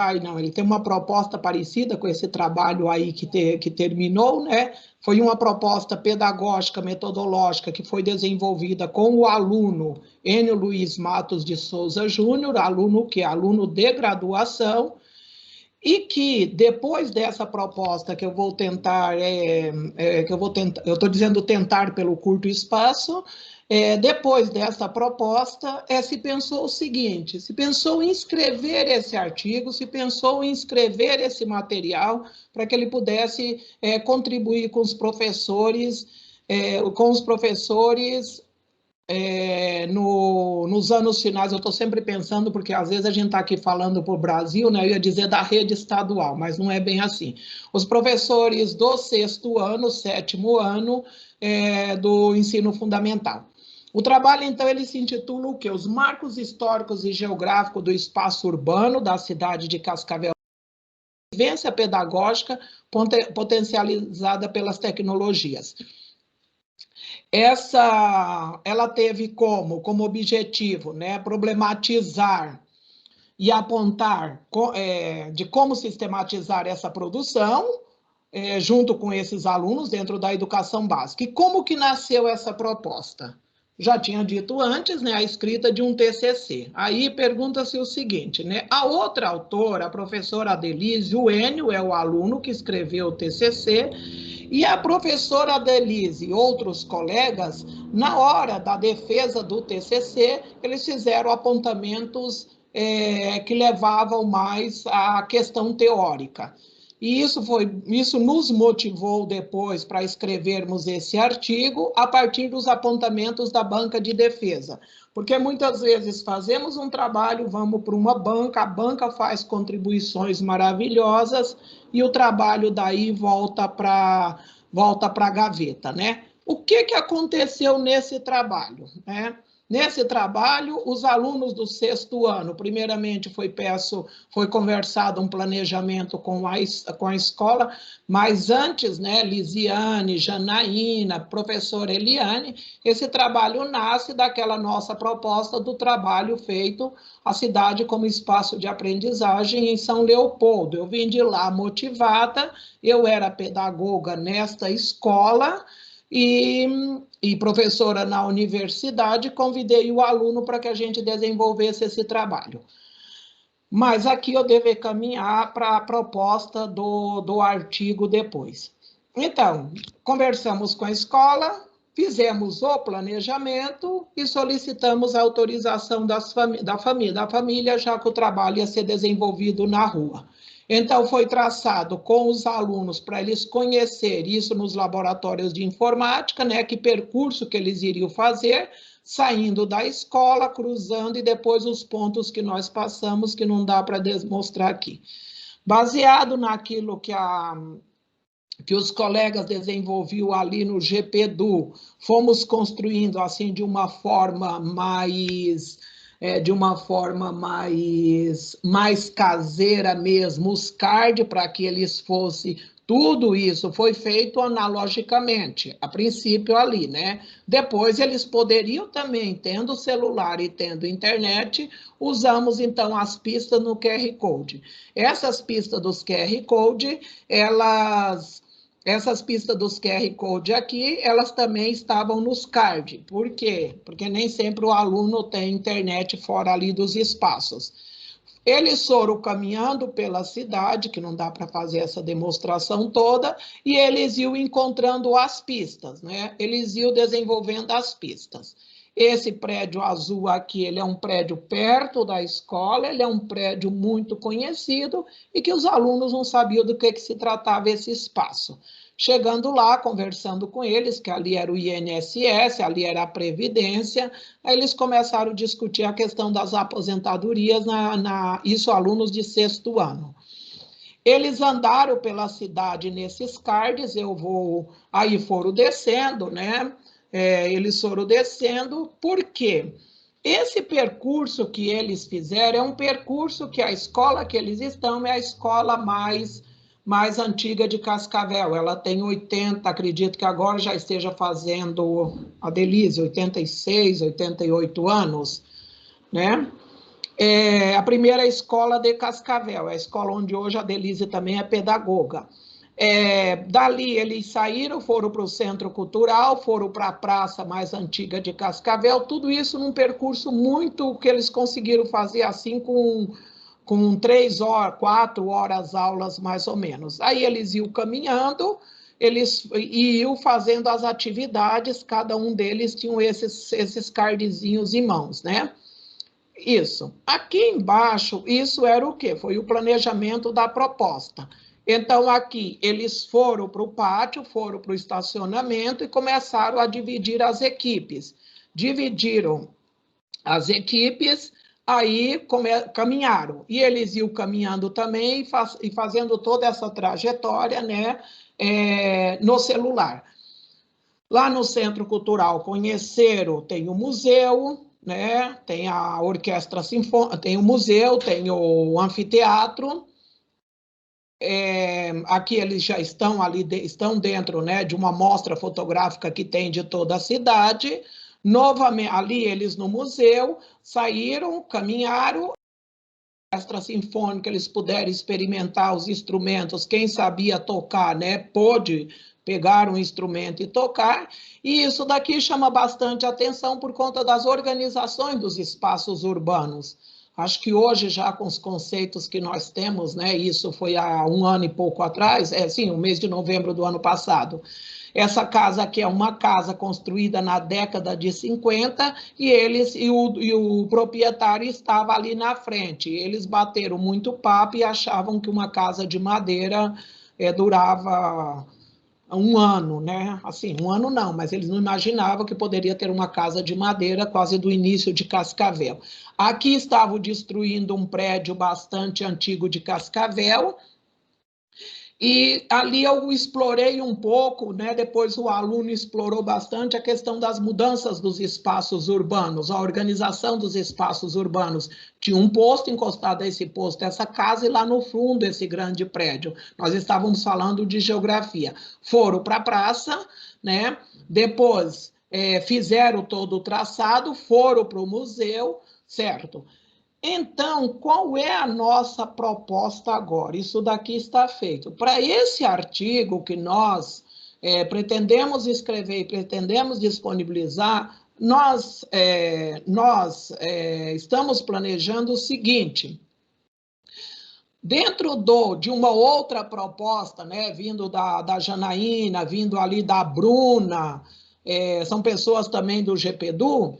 tem uma proposta parecida com esse trabalho aí que terminou, né? Foi uma proposta pedagógica, metodológica, que foi desenvolvida com o aluno Enio Luiz Matos de Souza Júnior, aluno de graduação, e que depois dessa proposta que eu vou tentar, eu estou dizendo tentar pelo curto espaço, depois dessa proposta, se pensou o seguinte, se pensou em escrever esse artigo, se pensou em escrever esse material para que ele pudesse contribuir com os professores, nos anos finais. Eu estou sempre pensando, porque às vezes a gente está aqui falando para o Brasil, né? Eu ia dizer da rede estadual, mas não é bem assim. Os professores do 6º ano, 7º ano do ensino fundamental. O trabalho, então, ele se intitula o quê? Os marcos históricos e geográficos do espaço urbano da cidade de Cascavel, vivência pedagógica potencializada pelas tecnologias. Ela teve como objetivo, né, problematizar e apontar de como sistematizar essa produção, junto com esses alunos dentro da educação básica. E como que nasceu essa proposta? Já tinha dito antes, né, a escrita de um TCC. Aí pergunta-se o seguinte, né, a outra autora, a professora Adelise, o Enio é o aluno que escreveu o TCC, e a professora Adelise e outros colegas, na hora da defesa do TCC, eles fizeram apontamentos que levavam mais à questão teórica. E isso nos motivou depois para escrevermos esse artigo a partir dos apontamentos da banca de defesa. Porque muitas vezes fazemos um trabalho, vamos para uma banca, a banca faz contribuições maravilhosas e o trabalho daí volta para a gaveta, né? O que aconteceu nesse trabalho, né? Nesse trabalho, os alunos do 6º ano, primeiramente foi conversado um planejamento com a escola, mas antes, né, Lisiane, Janaína, professora Eliane, esse trabalho nasce daquela nossa proposta do trabalho feito a cidade como espaço de aprendizagem em São Leopoldo. Eu vim de lá motivada, eu era pedagoga nesta escola, e professora na universidade, convidei o aluno para que a gente desenvolvesse esse trabalho. Mas aqui eu devo caminhar para a proposta do artigo depois. Então, conversamos com a escola, fizemos o planejamento e solicitamos a autorização da família, já que o trabalho ia ser desenvolvido na rua. Então, foi traçado com os alunos para eles conhecerem isso nos laboratórios de informática, né, que percurso que eles iriam fazer, saindo da escola, cruzando, e depois os pontos que nós passamos, que não dá para demonstrar aqui. Baseado naquilo que os colegas desenvolviam ali no GPDU, fomos construindo assim de uma forma mais caseira mesmo, os card, para que eles fossem, tudo isso foi feito analogicamente, a princípio ali, né? Depois eles poderiam também, tendo celular e tendo internet, usamos então as pistas no QR Code. Essas pistas dos QR Code, essas pistas dos QR Code aqui, elas também estavam nos card. Por quê? Porque nem sempre o aluno tem internet fora ali dos espaços. Eles foram caminhando pela cidade, que não dá para fazer essa demonstração toda, e eles iam encontrando as pistas, né? Eles iam desenvolvendo as pistas. Esse prédio azul aqui, ele é um prédio perto da escola, ele é um prédio muito conhecido e que os alunos não sabiam do que se tratava esse espaço. Chegando lá, conversando com eles, que ali era o INSS, ali era a Previdência, aí eles começaram a discutir a questão das aposentadorias, isso alunos de 6º ano. Eles andaram pela cidade nesses cards, aí foram descendo, né? Eles foram descendo, porque esse percurso que eles fizeram é um percurso que a escola que eles estão é a escola mais mais antiga de Cascavel. Ela tem 80, acredito que agora já esteja fazendo, a Delísia, 86, 88 anos, né? É a primeira escola de Cascavel, é a escola onde hoje a Delísia também é pedagoga. Dali eles saíram, foram para o Centro Cultural, foram para a praça mais antiga de Cascavel, tudo isso num percurso muito que eles conseguiram fazer assim com 3 horas, 4 horas aulas mais ou menos. Aí eles iam caminhando, eles iam fazendo as atividades, cada um deles tinha esses cardzinhos em mãos, né? Isso. Aqui embaixo, isso era o quê? Foi o planejamento da proposta. Então, aqui, eles foram para o pátio, foram para o estacionamento e começaram a dividir as equipes. Dividiram as equipes, aí caminharam. E eles iam caminhando também e fazendo toda essa trajetória, né, no celular. Lá no Centro Cultural conheceram, tem o museu, né, tem a orquestra sinfônica, tem o museu, tem o anfiteatro. Aqui eles já estão ali, estão dentro, né, de uma mostra fotográfica que tem de toda a cidade. Novamente, ali eles no museu, saíram, caminharam, a orquestra sinfônica, eles puderam experimentar os instrumentos, quem sabia tocar, né, pôde pegar um instrumento e tocar, e isso daqui chama bastante atenção por conta das organizações dos espaços urbanos. Acho que hoje, já com os conceitos que nós temos, né, isso foi há 1 ano e pouco atrás, sim, o mês de novembro do ano passado. Essa casa aqui é uma casa construída na década de 50 e o proprietário estava ali na frente. Eles bateram muito papo e achavam que uma casa de madeira durava 1 ano, né? Assim, 1 ano não, mas eles não imaginavam que poderia ter uma casa de madeira quase do início de Cascavel. Aqui estavam destruindo um prédio bastante antigo de Cascavel, e ali eu explorei um pouco, né? Depois o aluno explorou bastante a questão das mudanças dos espaços urbanos, a organização dos espaços urbanos. Tinha um posto encostado a esse posto, essa casa, e lá no fundo esse grande prédio. Nós estávamos falando de geografia. Foram para a praça, né? Depois fizeram todo o traçado, foram para o museu, certo? Então, qual é a nossa proposta agora? Isso daqui está feito. Para esse artigo que nós pretendemos escrever e pretendemos disponibilizar, nós estamos planejando o seguinte: dentro de uma outra proposta, né, vindo da Janaína, vindo ali da Bruna, são pessoas também do GPDU,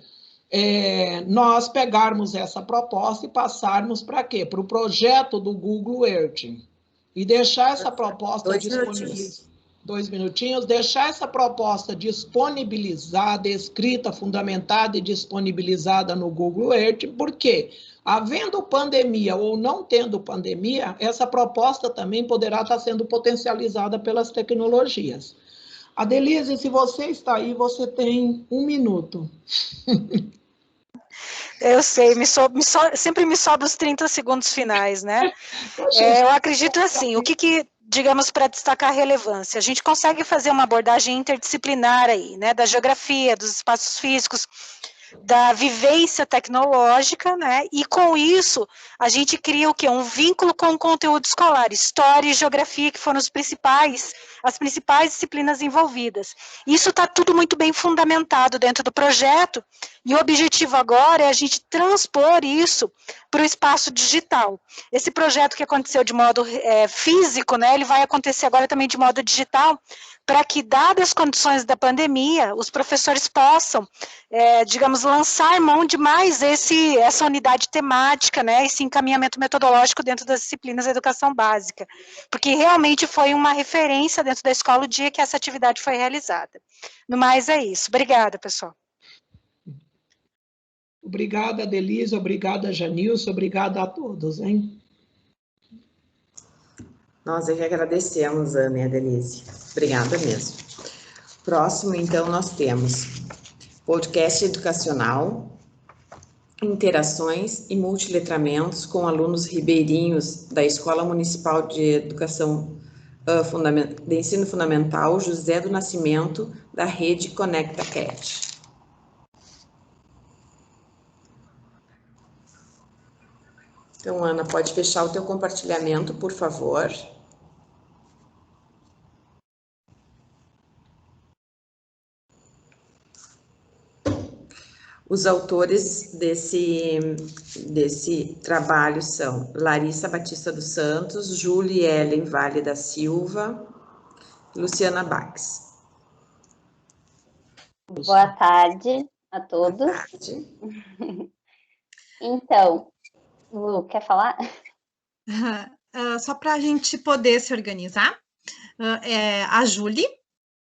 nós pegarmos essa proposta e passarmos para quê? Para o projeto do Google Earth. E deixar essa proposta disponibilizada. 2 minutinhos, deixar essa proposta disponibilizada, escrita, fundamentada e disponibilizada no Google Earth, porque, havendo pandemia ou não tendo pandemia, essa proposta também poderá estar sendo potencializada pelas tecnologias. Adelise, se você está aí, você tem 1 minuto. Eu sei, sempre me sobra os 30 segundos finais, né? Eu acredito assim, o que digamos, para destacar a relevância, a gente consegue fazer uma abordagem interdisciplinar aí, né? Da geografia, dos espaços físicos, da vivência tecnológica, né? E com isso, a gente cria o quê? Um vínculo com o conteúdo escolar, história e geografia, que foram as principais disciplinas envolvidas. Isso está tudo muito bem fundamentado dentro do projeto, e o objetivo agora é a gente transpor isso para o espaço digital. Esse projeto que aconteceu de modo físico, né? Ele vai acontecer agora também de modo digital, para que, dadas as condições da pandemia, os professores possam, digamos, lançar mão de mais essa unidade temática, né, esse encaminhamento metodológico dentro das disciplinas da educação básica, porque realmente foi uma referência dentro da escola o dia que essa atividade foi realizada. No mais, é isso. Obrigada, pessoal. Obrigada, Delísia, obrigada, Janilson, obrigada a todos, hein? Nós é que agradecemos, Ana e a Delícia. Obrigada mesmo. Próximo, então, nós temos podcast educacional, interações e multiletramentos com alunos ribeirinhos da Escola Municipal de Educação de ensino fundamental José do Nascimento, da rede Conecta Cat. Então, Ana, pode fechar o teu compartilhamento, por favor. Os autores desse trabalho são Larissa Batista dos Santos, Julie Ellen Vale da Silva, Luciana Bax. Boa tarde a todos. Boa tarde. Então, Lu, quer falar? Só para a gente poder se organizar, é a Julie,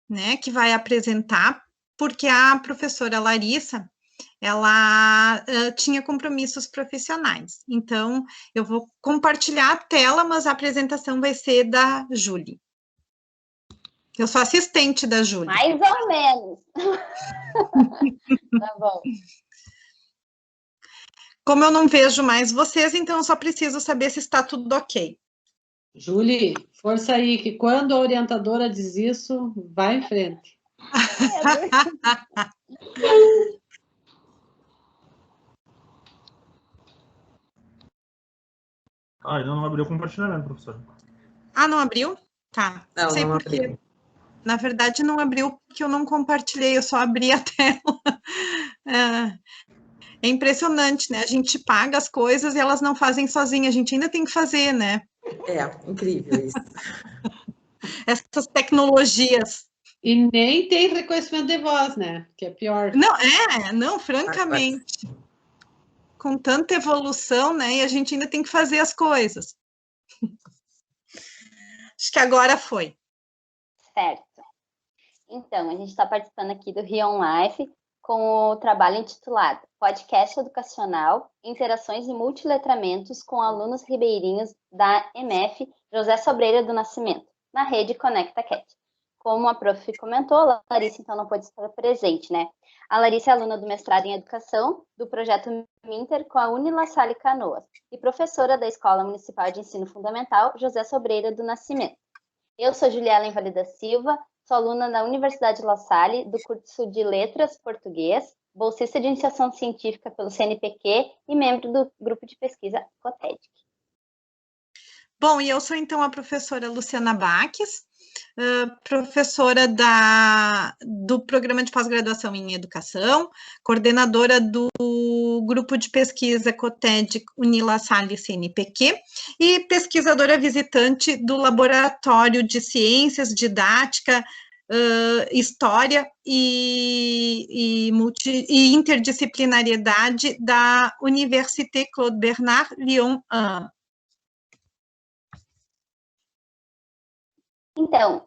né, que vai apresentar, porque a professora Larissa, ela tinha compromissos profissionais. Então, eu vou compartilhar a tela, mas a apresentação vai ser da Julie. Eu sou assistente da Julie. Mais ou menos. Tá bom. Como eu não vejo mais vocês, então eu só preciso saber se está tudo ok. Julie, força aí, que quando a orientadora diz isso, vai em frente. Ainda não abriu o compartilhamento, professor. Ah, não abriu? Tá. Não, sei não porque, abriu. na verdade, não abriu porque eu não compartilhei, eu só abri a tela. É impressionante, né? A gente paga as coisas e elas não fazem sozinha, a gente ainda tem que fazer, né? É, incrível isso. Essas tecnologias. E nem tem reconhecimento de voz, né? Que é pior. Não, francamente. Com tanta evolução, né? E a gente ainda tem que fazer as coisas. Acho que agora foi. Certo. Então, a gente está participando aqui do Rio On Life com o trabalho intitulado Podcast Educacional, Interações e Multiletramentos com alunos ribeirinhos da MF José Sobreira do Nascimento, na rede Conecta Cat. Como a prof comentou, a Larissa então não pôde estar presente, né? A Larissa é aluna do mestrado em Educação do projeto Minter com a Unila Salle Canoas e professora da Escola Municipal de Ensino Fundamental José Sobreira do Nascimento. Eu sou Juliela Vale da Silva, sou aluna da Universidade La Salle do curso de Letras Português, bolsista de iniciação científica pelo CNPq e membro do grupo de pesquisa COTEDIC. Bom, e eu sou então a professora Luciana Bax, professora do Programa de Pós-Graduação em Educação, coordenadora do Grupo de Pesquisa COTED Unila Salle CNPq e pesquisadora visitante do Laboratório de Ciências, Didática, História e Interdisciplinariedade da Université Claude Bernard Lyon 1. Então,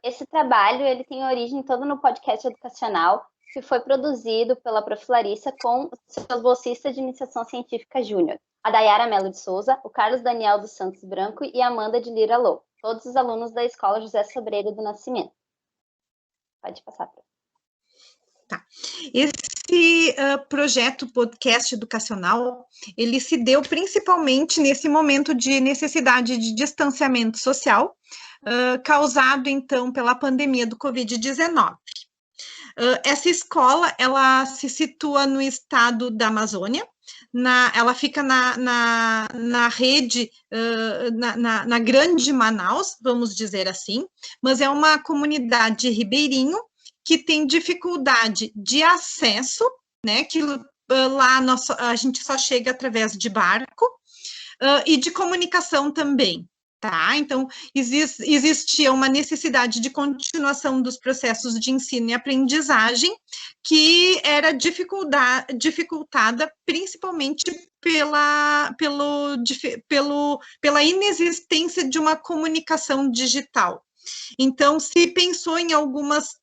esse trabalho ele tem origem todo no podcast educacional que foi produzido pela prof. Larissa com seus bolsistas de iniciação científica júnior, a Dayara Melo de Souza, o Carlos Daniel dos Santos Branco e a Amanda de Lira Lou, todos os alunos da Escola José Sobreira do Nascimento. Pode passar, prof. Tá. Esse projeto podcast educacional, ele se deu principalmente nesse momento de necessidade de distanciamento social, causado, então, pela pandemia do Covid-19. Essa escola, ela se situa no estado da Amazônia, ela fica na rede, na grande Manaus, vamos dizer assim, mas é uma comunidade ribeirinho, que tem dificuldade de acesso, né, que lá a gente só chega através de barco, e de comunicação também, tá? Então, existia uma necessidade de continuação dos processos de ensino e aprendizagem, que era dificultada principalmente pela inexistência de uma comunicação digital. Então, se pensou em algumas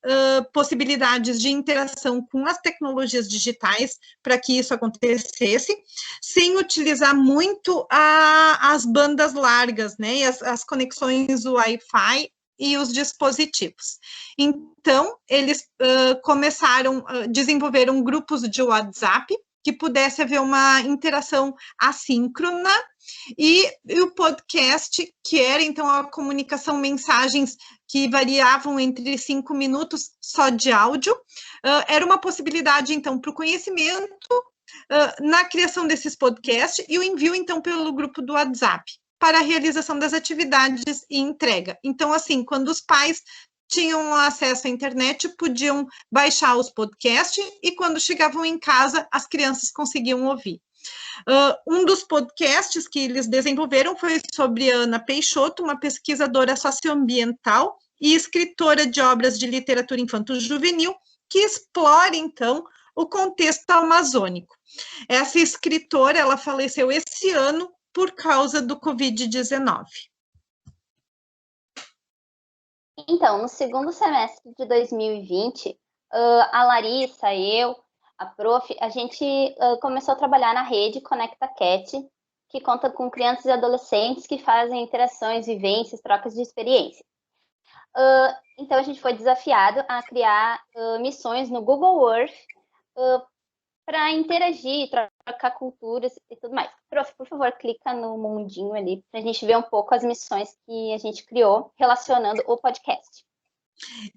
possibilidades de interação com as tecnologias digitais para que isso acontecesse, sem utilizar muito as bandas largas, né, e as conexões Wi-Fi e os dispositivos. Então, eles desenvolveram grupos de WhatsApp que pudesse haver uma interação assíncrona, e o podcast, que era, então, a comunicação, mensagens que variavam entre 5 minutos só de áudio, era uma possibilidade, então, para o conhecimento na criação desses podcasts e o envio, então, pelo grupo do WhatsApp, para a realização das atividades e entrega. Então, assim, quando os pais tinham acesso à internet, podiam baixar os podcasts e quando chegavam em casa, as crianças conseguiam ouvir. Um dos podcasts que eles desenvolveram foi sobre Ana Peixoto, uma pesquisadora socioambiental e escritora de obras de literatura infanto-juvenil, que explora, então, o contexto amazônico. Essa escritora, ela faleceu esse ano por causa do Covid-19. Então, no segundo semestre de 2020, a Larissa, eu, a prof, a gente começou a trabalhar na rede Conecta Cat, que conta com crianças e adolescentes que fazem interações, vivências, trocas de experiência. Então, a gente foi desafiado a criar missões no Google Earth para interagir, trocar culturas e tudo mais. Prof, por favor, clica no mundinho ali para a gente ver um pouco as missões que a gente criou relacionando o podcast.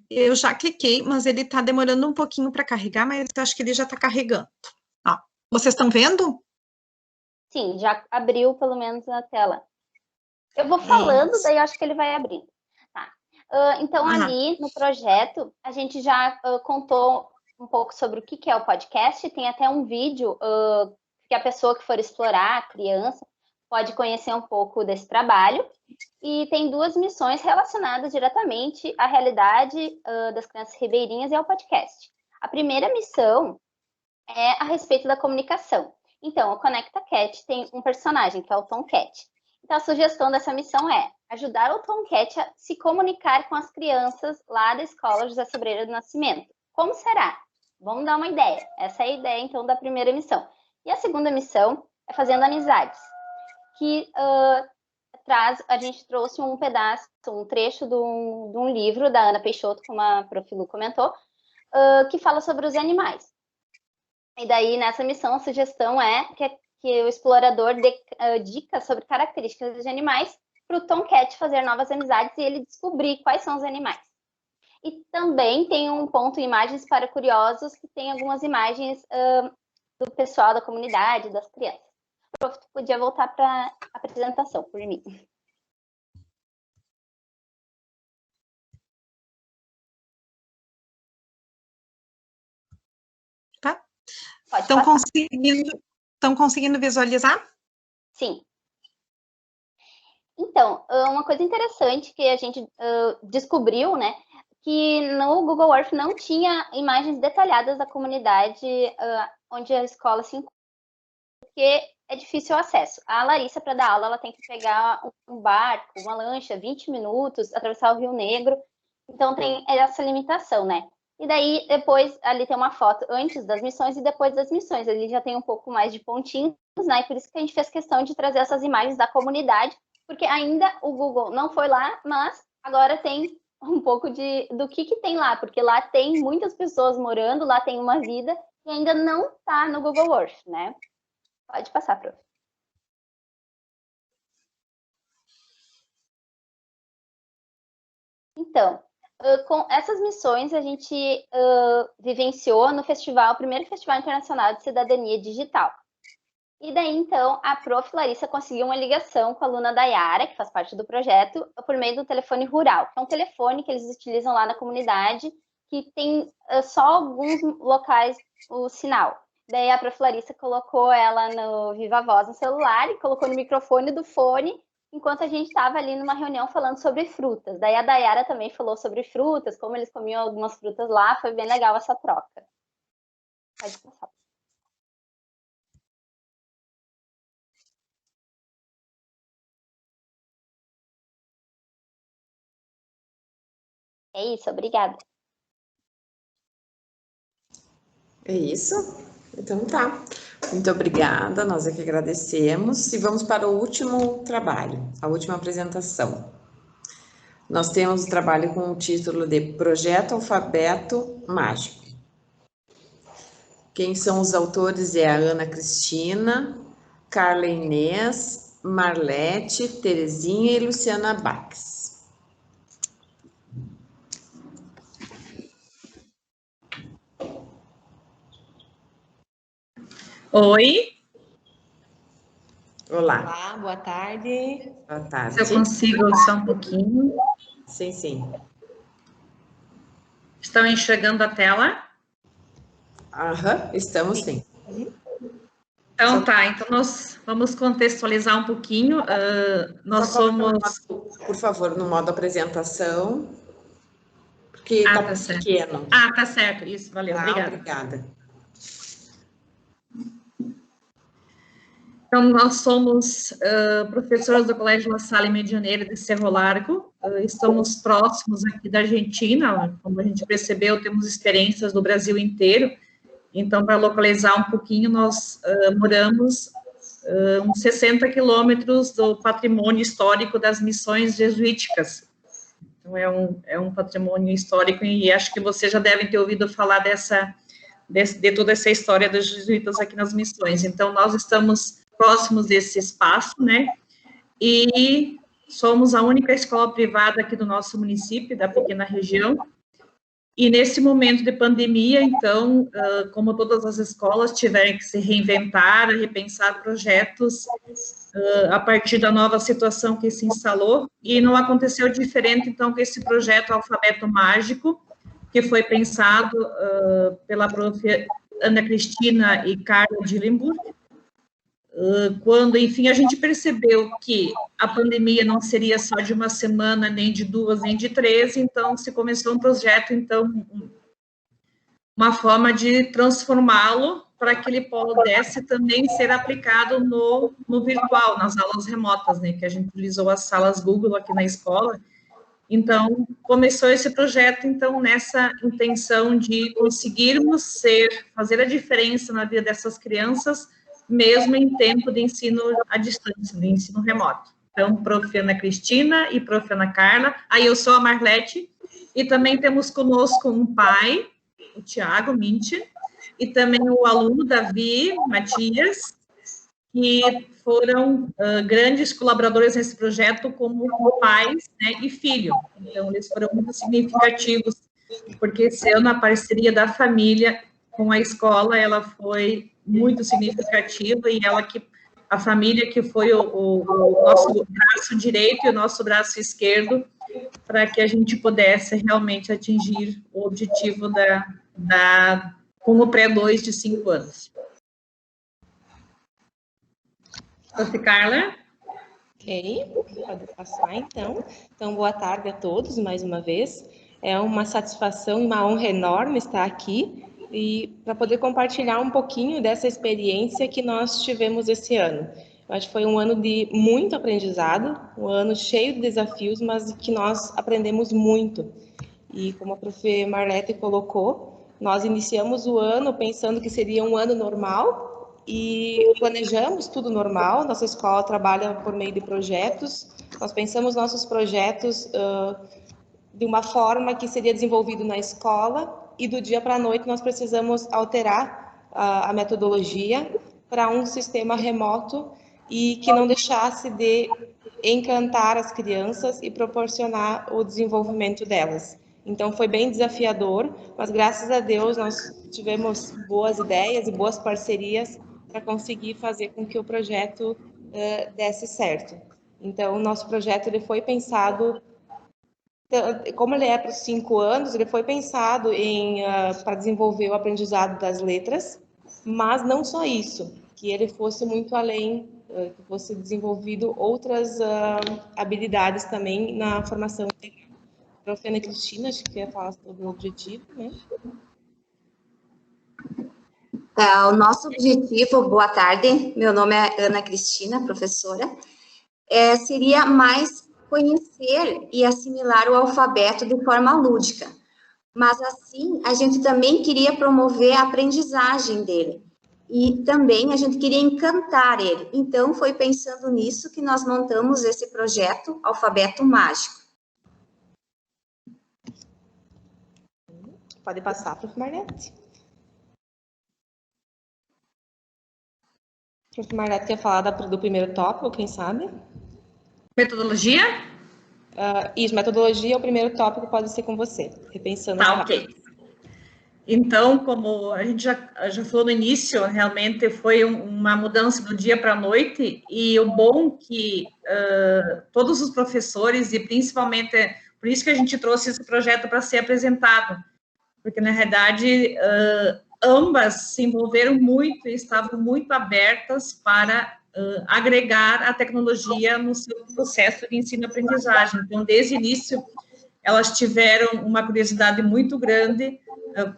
Eu já cliquei, mas ele está demorando um pouquinho para carregar, mas eu acho que ele já está carregando. Ó, vocês estão vendo? Sim, já abriu pelo menos a tela. Eu vou falando, daí eu acho que ele vai abrindo. Tá. Então, ali no projeto, a gente já contou um pouco sobre o que é o podcast. Tem até um vídeo que a pessoa que for explorar, a criança, pode conhecer um pouco desse trabalho. E tem 2 missões relacionadas diretamente à realidade das crianças ribeirinhas e ao podcast. A primeira missão é a respeito da comunicação. Então, o Conecta Cat tem um personagem, que é o Tom Cat. Então, a sugestão dessa missão é ajudar o Tom Cat a se comunicar com as crianças lá da Escola José Sobreira do Nascimento. Como será? Vamos dar uma ideia. Essa é a ideia, então, da primeira missão. E a segunda missão é fazendo amizades, que a gente trouxe um pedaço, um trecho de um livro da Ana Peixoto, como a Prof. Lu comentou, que fala sobre os animais. E daí, nessa missão, a sugestão é que o explorador dê dicas sobre características de animais para o Tom Cat fazer novas amizades e ele descobrir quais são os animais. E também tem um ponto imagens para curiosos, que tem algumas imagens do pessoal da comunidade, das crianças. Prof, tu podia voltar para a apresentação, por mim. Tá? Estão conseguindo visualizar? Sim. Então, uma coisa interessante que a gente descobriu, né, que no Google Earth não tinha imagens detalhadas da comunidade onde a escola se encontra, porque é difícil o acesso. A Larissa, para dar aula, ela tem que pegar um barco, uma lancha, 20 minutos, atravessar o Rio Negro, então tem essa limitação, né? E daí, depois, ali tem uma foto antes das missões e depois das missões, ali já tem um pouco mais de pontinhos, né? E por isso que a gente fez questão de trazer essas imagens da comunidade, porque ainda o Google não foi lá, mas agora tem um pouco do que tem lá, porque lá tem muitas pessoas morando, lá tem uma vida, e ainda não está no Google Earth, né? Pode passar, prof. Então, com essas missões, a gente vivenciou no festival, o primeiro Festival Internacional de Cidadania Digital. E daí, então, a prof. Larissa conseguiu uma ligação com a aluna Dayara, que faz parte do projeto, por meio do telefone rural, que é um telefone que eles utilizam lá na comunidade, que tem só alguns locais o sinal. Daí a prof. Larissa colocou ela no Viva Voz no celular e colocou no microfone do fone, enquanto a gente estava ali numa reunião falando sobre frutas. Daí a Dayara também falou sobre frutas, como eles comiam algumas frutas lá, foi bem legal essa troca. Pode passar. É isso, obrigada. É isso? Então tá. Muito obrigada, nós aqui agradecemos. E vamos para o último trabalho, a última apresentação. Nós temos o trabalho com o título de Projeto Alfabeto Mágico. Quem são os autores é a Ana Cristina, Carla Inês, Marlete, Terezinha e Luciana Bax. Oi. Olá. Olá, boa tarde. Boa tarde. Se eu consigo só um pouquinho. Sim, sim. Estão enxergando a tela? Aham, estamos sim. Então tá, então nós vamos contextualizar um pouquinho. Nós somos... Por favor, no modo apresentação, porque está pequeno. Ah, tá certo, isso, valeu, obrigada. Obrigada. Então, nós somos professores do Colégio La Salle Medianeira de Cerro Largo, estamos próximos aqui da Argentina, como a gente percebeu, temos experiências do Brasil inteiro, então, para localizar um pouquinho, nós moramos uns 60 quilômetros do patrimônio histórico das missões jesuíticas. Então, é um patrimônio histórico e acho que vocês já devem ter ouvido falar de toda essa história dos jesuítas aqui nas missões. Então, nós estamos próximos desse espaço, né, e somos a única escola privada aqui do nosso município, da pequena região, e nesse momento de pandemia, então, como todas as escolas tiveram que se reinventar, repensar projetos a partir da nova situação que se instalou, e não aconteceu diferente, então, com esse projeto Alfabeto Mágico, que foi pensado pela prof. Ana Cristina e Carla Dillenburg, quando, enfim, a gente percebeu que a pandemia não seria só de uma semana, nem de 2, nem de 3, então se começou um projeto, então, uma forma de transformá-lo para que ele pudesse também ser aplicado no virtual, nas aulas remotas, né, que a gente utilizou as salas Google aqui na escola. Então, começou esse projeto, então, nessa intenção de conseguirmos fazer a diferença na vida dessas crianças, mesmo em tempo de ensino à distância, de ensino remoto. Então, prof. Ana Cristina e prof. Ana Carla, aí eu sou a Marlete, e também temos conosco um pai, o Tiago Minti, e também o aluno Davi Matias, que foram grandes colaboradores nesse projeto como pais, né, e filho. Então, eles foram muito significativos, porque esse ano a parceria da família com a escola, ela foi muito significativa, e a família que foi o nosso braço direito e o nosso braço esquerdo, para que a gente pudesse realmente atingir o objetivo com o pré-2 de 5 anos. Prof. Carla? Ok, pode passar então. Então, boa tarde a todos, mais uma vez. É uma satisfação e uma honra enorme estar aqui e para poder compartilhar um pouquinho dessa experiência que nós tivemos esse ano. Eu acho que foi um ano de muito aprendizado, um ano cheio de desafios, mas que nós aprendemos muito. E como a prof. Marlete colocou, nós iniciamos o ano pensando que seria um ano normal e planejamos tudo normal. Nossa escola trabalha por meio de projetos, nós pensamos nossos projetos de uma forma que seria desenvolvido na escola, e do dia para a noite nós precisamos alterar a metodologia para um sistema remoto e que não deixasse de encantar as crianças e proporcionar o desenvolvimento delas. Então foi bem desafiador, mas graças a Deus nós tivemos boas ideias e boas parcerias para conseguir fazer com que o projeto desse certo. Então o nosso projeto ele foi pensado, como ele é para os 5 anos, ele foi pensado para desenvolver o aprendizado das letras, mas não só isso, que ele fosse muito além, que fosse desenvolvido outras habilidades também na formação integral. Prof. Ana Cristina, acho que ia falar sobre o objetivo, né? O nosso objetivo, boa tarde, meu nome é Ana Cristina, professora, seria mais conhecer e assimilar o alfabeto de forma lúdica, mas assim a gente também queria promover a aprendizagem dele e também a gente queria encantar ele. Então foi pensando nisso que nós montamos esse projeto Alfabeto Mágico. Pode passar, prof. Marlete. professor Margarete quer falar do primeiro tópico, quem sabe? Metodologia? Isso, metodologia, o primeiro tópico pode ser com você, repensando. Tá, ok. Então, como a gente já falou no início, realmente foi uma mudança do dia para a noite, e o bom que todos os professores, e principalmente, por isso que a gente trouxe esse projeto para ser apresentado, porque, na realidade, ambas se envolveram muito e estavam muito abertas para agregar a tecnologia no seu processo de ensino-aprendizagem. Então, desde o início, elas tiveram uma curiosidade muito grande.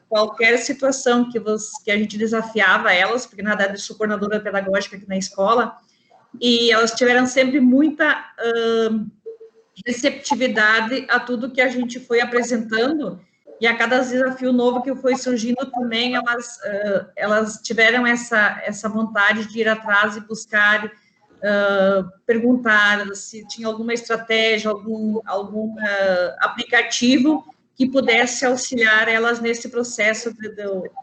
Qualquer situação que a gente desafiava elas, porque, na verdade, eu sou coordenadora pedagógica aqui na escola, e elas tiveram sempre muita receptividade a tudo que a gente foi apresentando, e a cada desafio novo que foi surgindo também, elas tiveram essa vontade de ir atrás e buscar, perguntar se tinha alguma estratégia, algum aplicativo que pudesse auxiliar elas nesse processo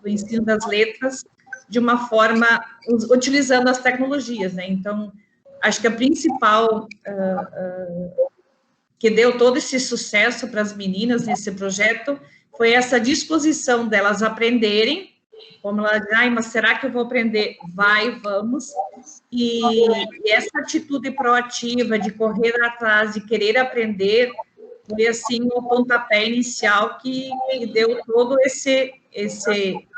do ensino das letras, de uma forma, utilizando as tecnologias, né? Então, acho que a principal que deu todo esse sucesso para as meninas nesse projeto foi essa disposição delas aprenderem, como ela diz, mas será que eu vou aprender? Vamos. E essa atitude proativa de correr atrás, de querer aprender, foi, assim, o pontapé inicial que deu todo esse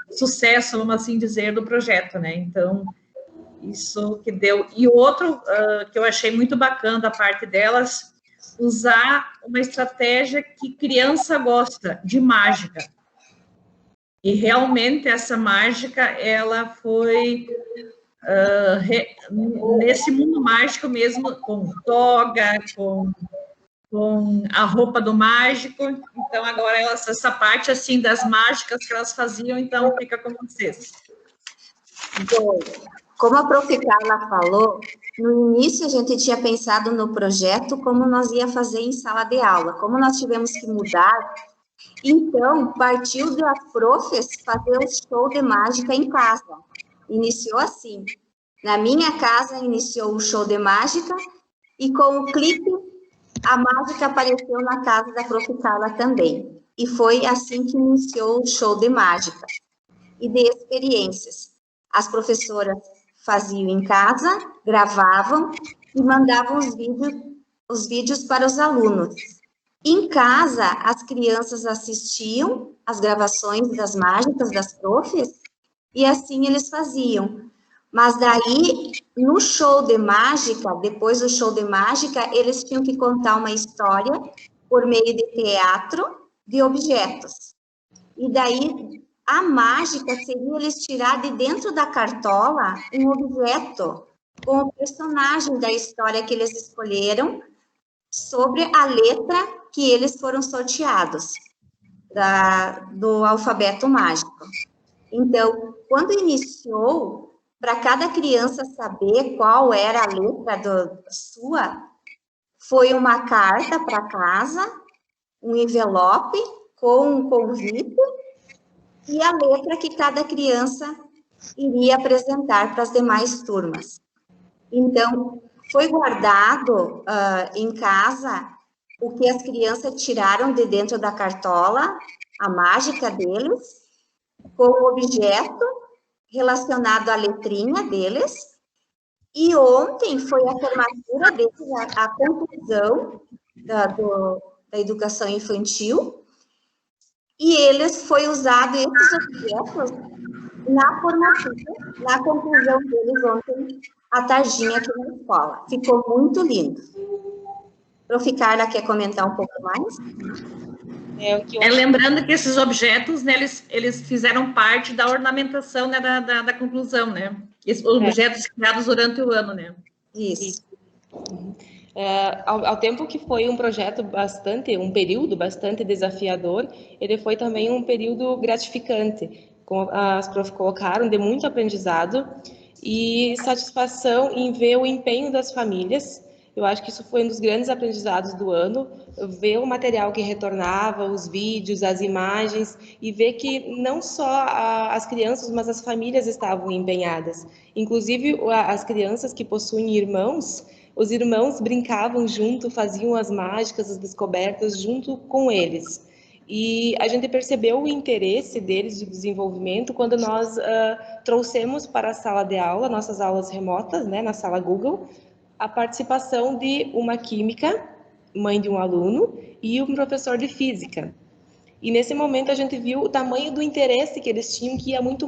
sucesso, vamos assim dizer, do projeto, né? Então, isso que deu. E o outro que eu achei muito bacana da parte delas, usar uma estratégia que criança gosta, de mágica. E realmente essa mágica, ela foi nesse mundo mágico mesmo, com toga, com a roupa do mágico. Então, agora essa parte, assim, das mágicas que elas faziam, então, fica com vocês. Bom, como a prof. Carla falou, no início a gente tinha pensado no projeto como nós ia fazer em sala de aula, como nós tivemos que mudar, então partiu das profs fazer o show de mágica em casa. Iniciou assim, na minha casa iniciou o show de mágica, e com o clipe a mágica apareceu na casa da prof. Carla também, e foi assim que iniciou o show de mágica e de experiências. As professoras faziam em casa, gravavam e mandavam os vídeos para os alunos. Em casa, as crianças assistiam as gravações das mágicas das profs, e assim eles faziam. Mas daí, no show de mágica, depois do show de mágica, eles tinham que contar uma história por meio de teatro de objetos. E daí, a mágica seria eles tirar de dentro da cartola um objeto com o personagem da história que eles escolheram sobre a letra que eles foram sorteados do alfabeto mágico. Então, quando iniciou, para cada criança saber qual era a letra sua, foi uma carta para casa, um envelope com um convite e a letra que cada criança iria apresentar para as demais turmas. Então, foi guardado em casa o que as crianças tiraram de dentro da cartola, a mágica deles, com o objeto relacionado à letrinha deles, e ontem foi a formatura deles, a conclusão da educação infantil, e eles foi usado esses objetos na formatura, na conclusão deles ontem, à tardinha aqui na escola. Ficou muito lindo. Prof. Carla, quer comentar um pouco mais? Lembrando que esses objetos, né, eles fizeram parte da ornamentação, né, da conclusão, né? Esses objetos criados durante o ano, né? Isso. Ao tempo que foi um projeto um período bastante desafiador, ele foi também um período gratificante, como as profs colocaram, de muito aprendizado e satisfação em ver o empenho das famílias Eu acho que isso foi um dos grandes aprendizados do ano, ver o material que retornava, os vídeos, as imagens, e ver que não só as crianças, mas as famílias estavam empenhadas. Inclusive, as crianças que possuem irmãos, os irmãos brincavam junto, faziam as mágicas, as descobertas junto com eles. E a gente percebeu o interesse deles de desenvolvimento quando nós trouxemos para a sala de aula, nossas aulas remotas, né, na sala Google, a participação de uma química, mãe de um aluno, e um professor de física. E nesse momento a gente viu o tamanho do interesse que eles tinham, que ia muito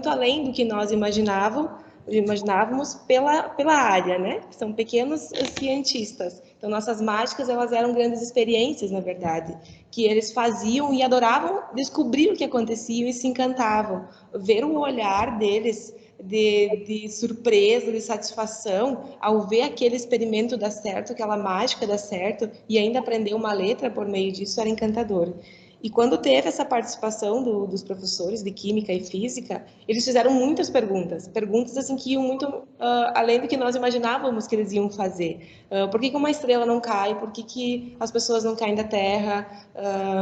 além do que nós imaginávamos pela área, né? São pequenos cientistas. Então, nossas mágicas, elas eram grandes experiências, na verdade, que eles faziam e adoravam descobrir o que acontecia e se encantavam. Ver o olhar deles de surpresa, de satisfação, ao ver aquele experimento dar certo, aquela mágica dar certo, e ainda aprender uma letra por meio disso, era encantador. E quando teve essa participação dos professores de Química e Física, eles fizeram muitas perguntas assim que iam muito além do que nós imaginávamos que eles iam fazer. Por que uma estrela não cai? Por que as pessoas não caem da Terra?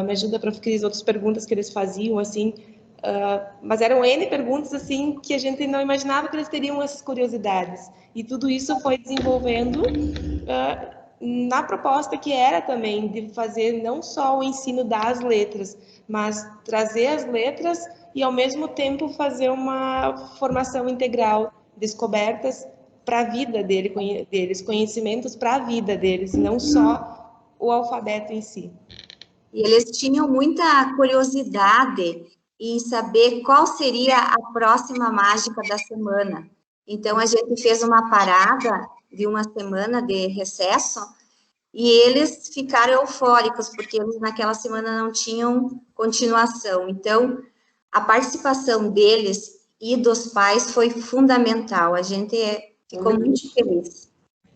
Me ajuda, Prof. Cris, outras perguntas que eles faziam, assim, mas eram N perguntas assim que a gente não imaginava que eles teriam essas curiosidades. E tudo isso foi desenvolvendo na proposta que era também de fazer não só o ensino das letras, mas trazer as letras e, ao mesmo tempo, fazer uma formação integral, descobertas para a vida deles, conhecimentos para a vida deles, não só o alfabeto em si. E eles tinham muita curiosidade em saber qual seria a próxima mágica da semana. Então, a gente fez uma parada de uma semana de recesso e eles ficaram eufóricos, porque eles naquela semana não tinham continuação. Então, a participação deles e dos pais foi fundamental. A gente ficou muito feliz.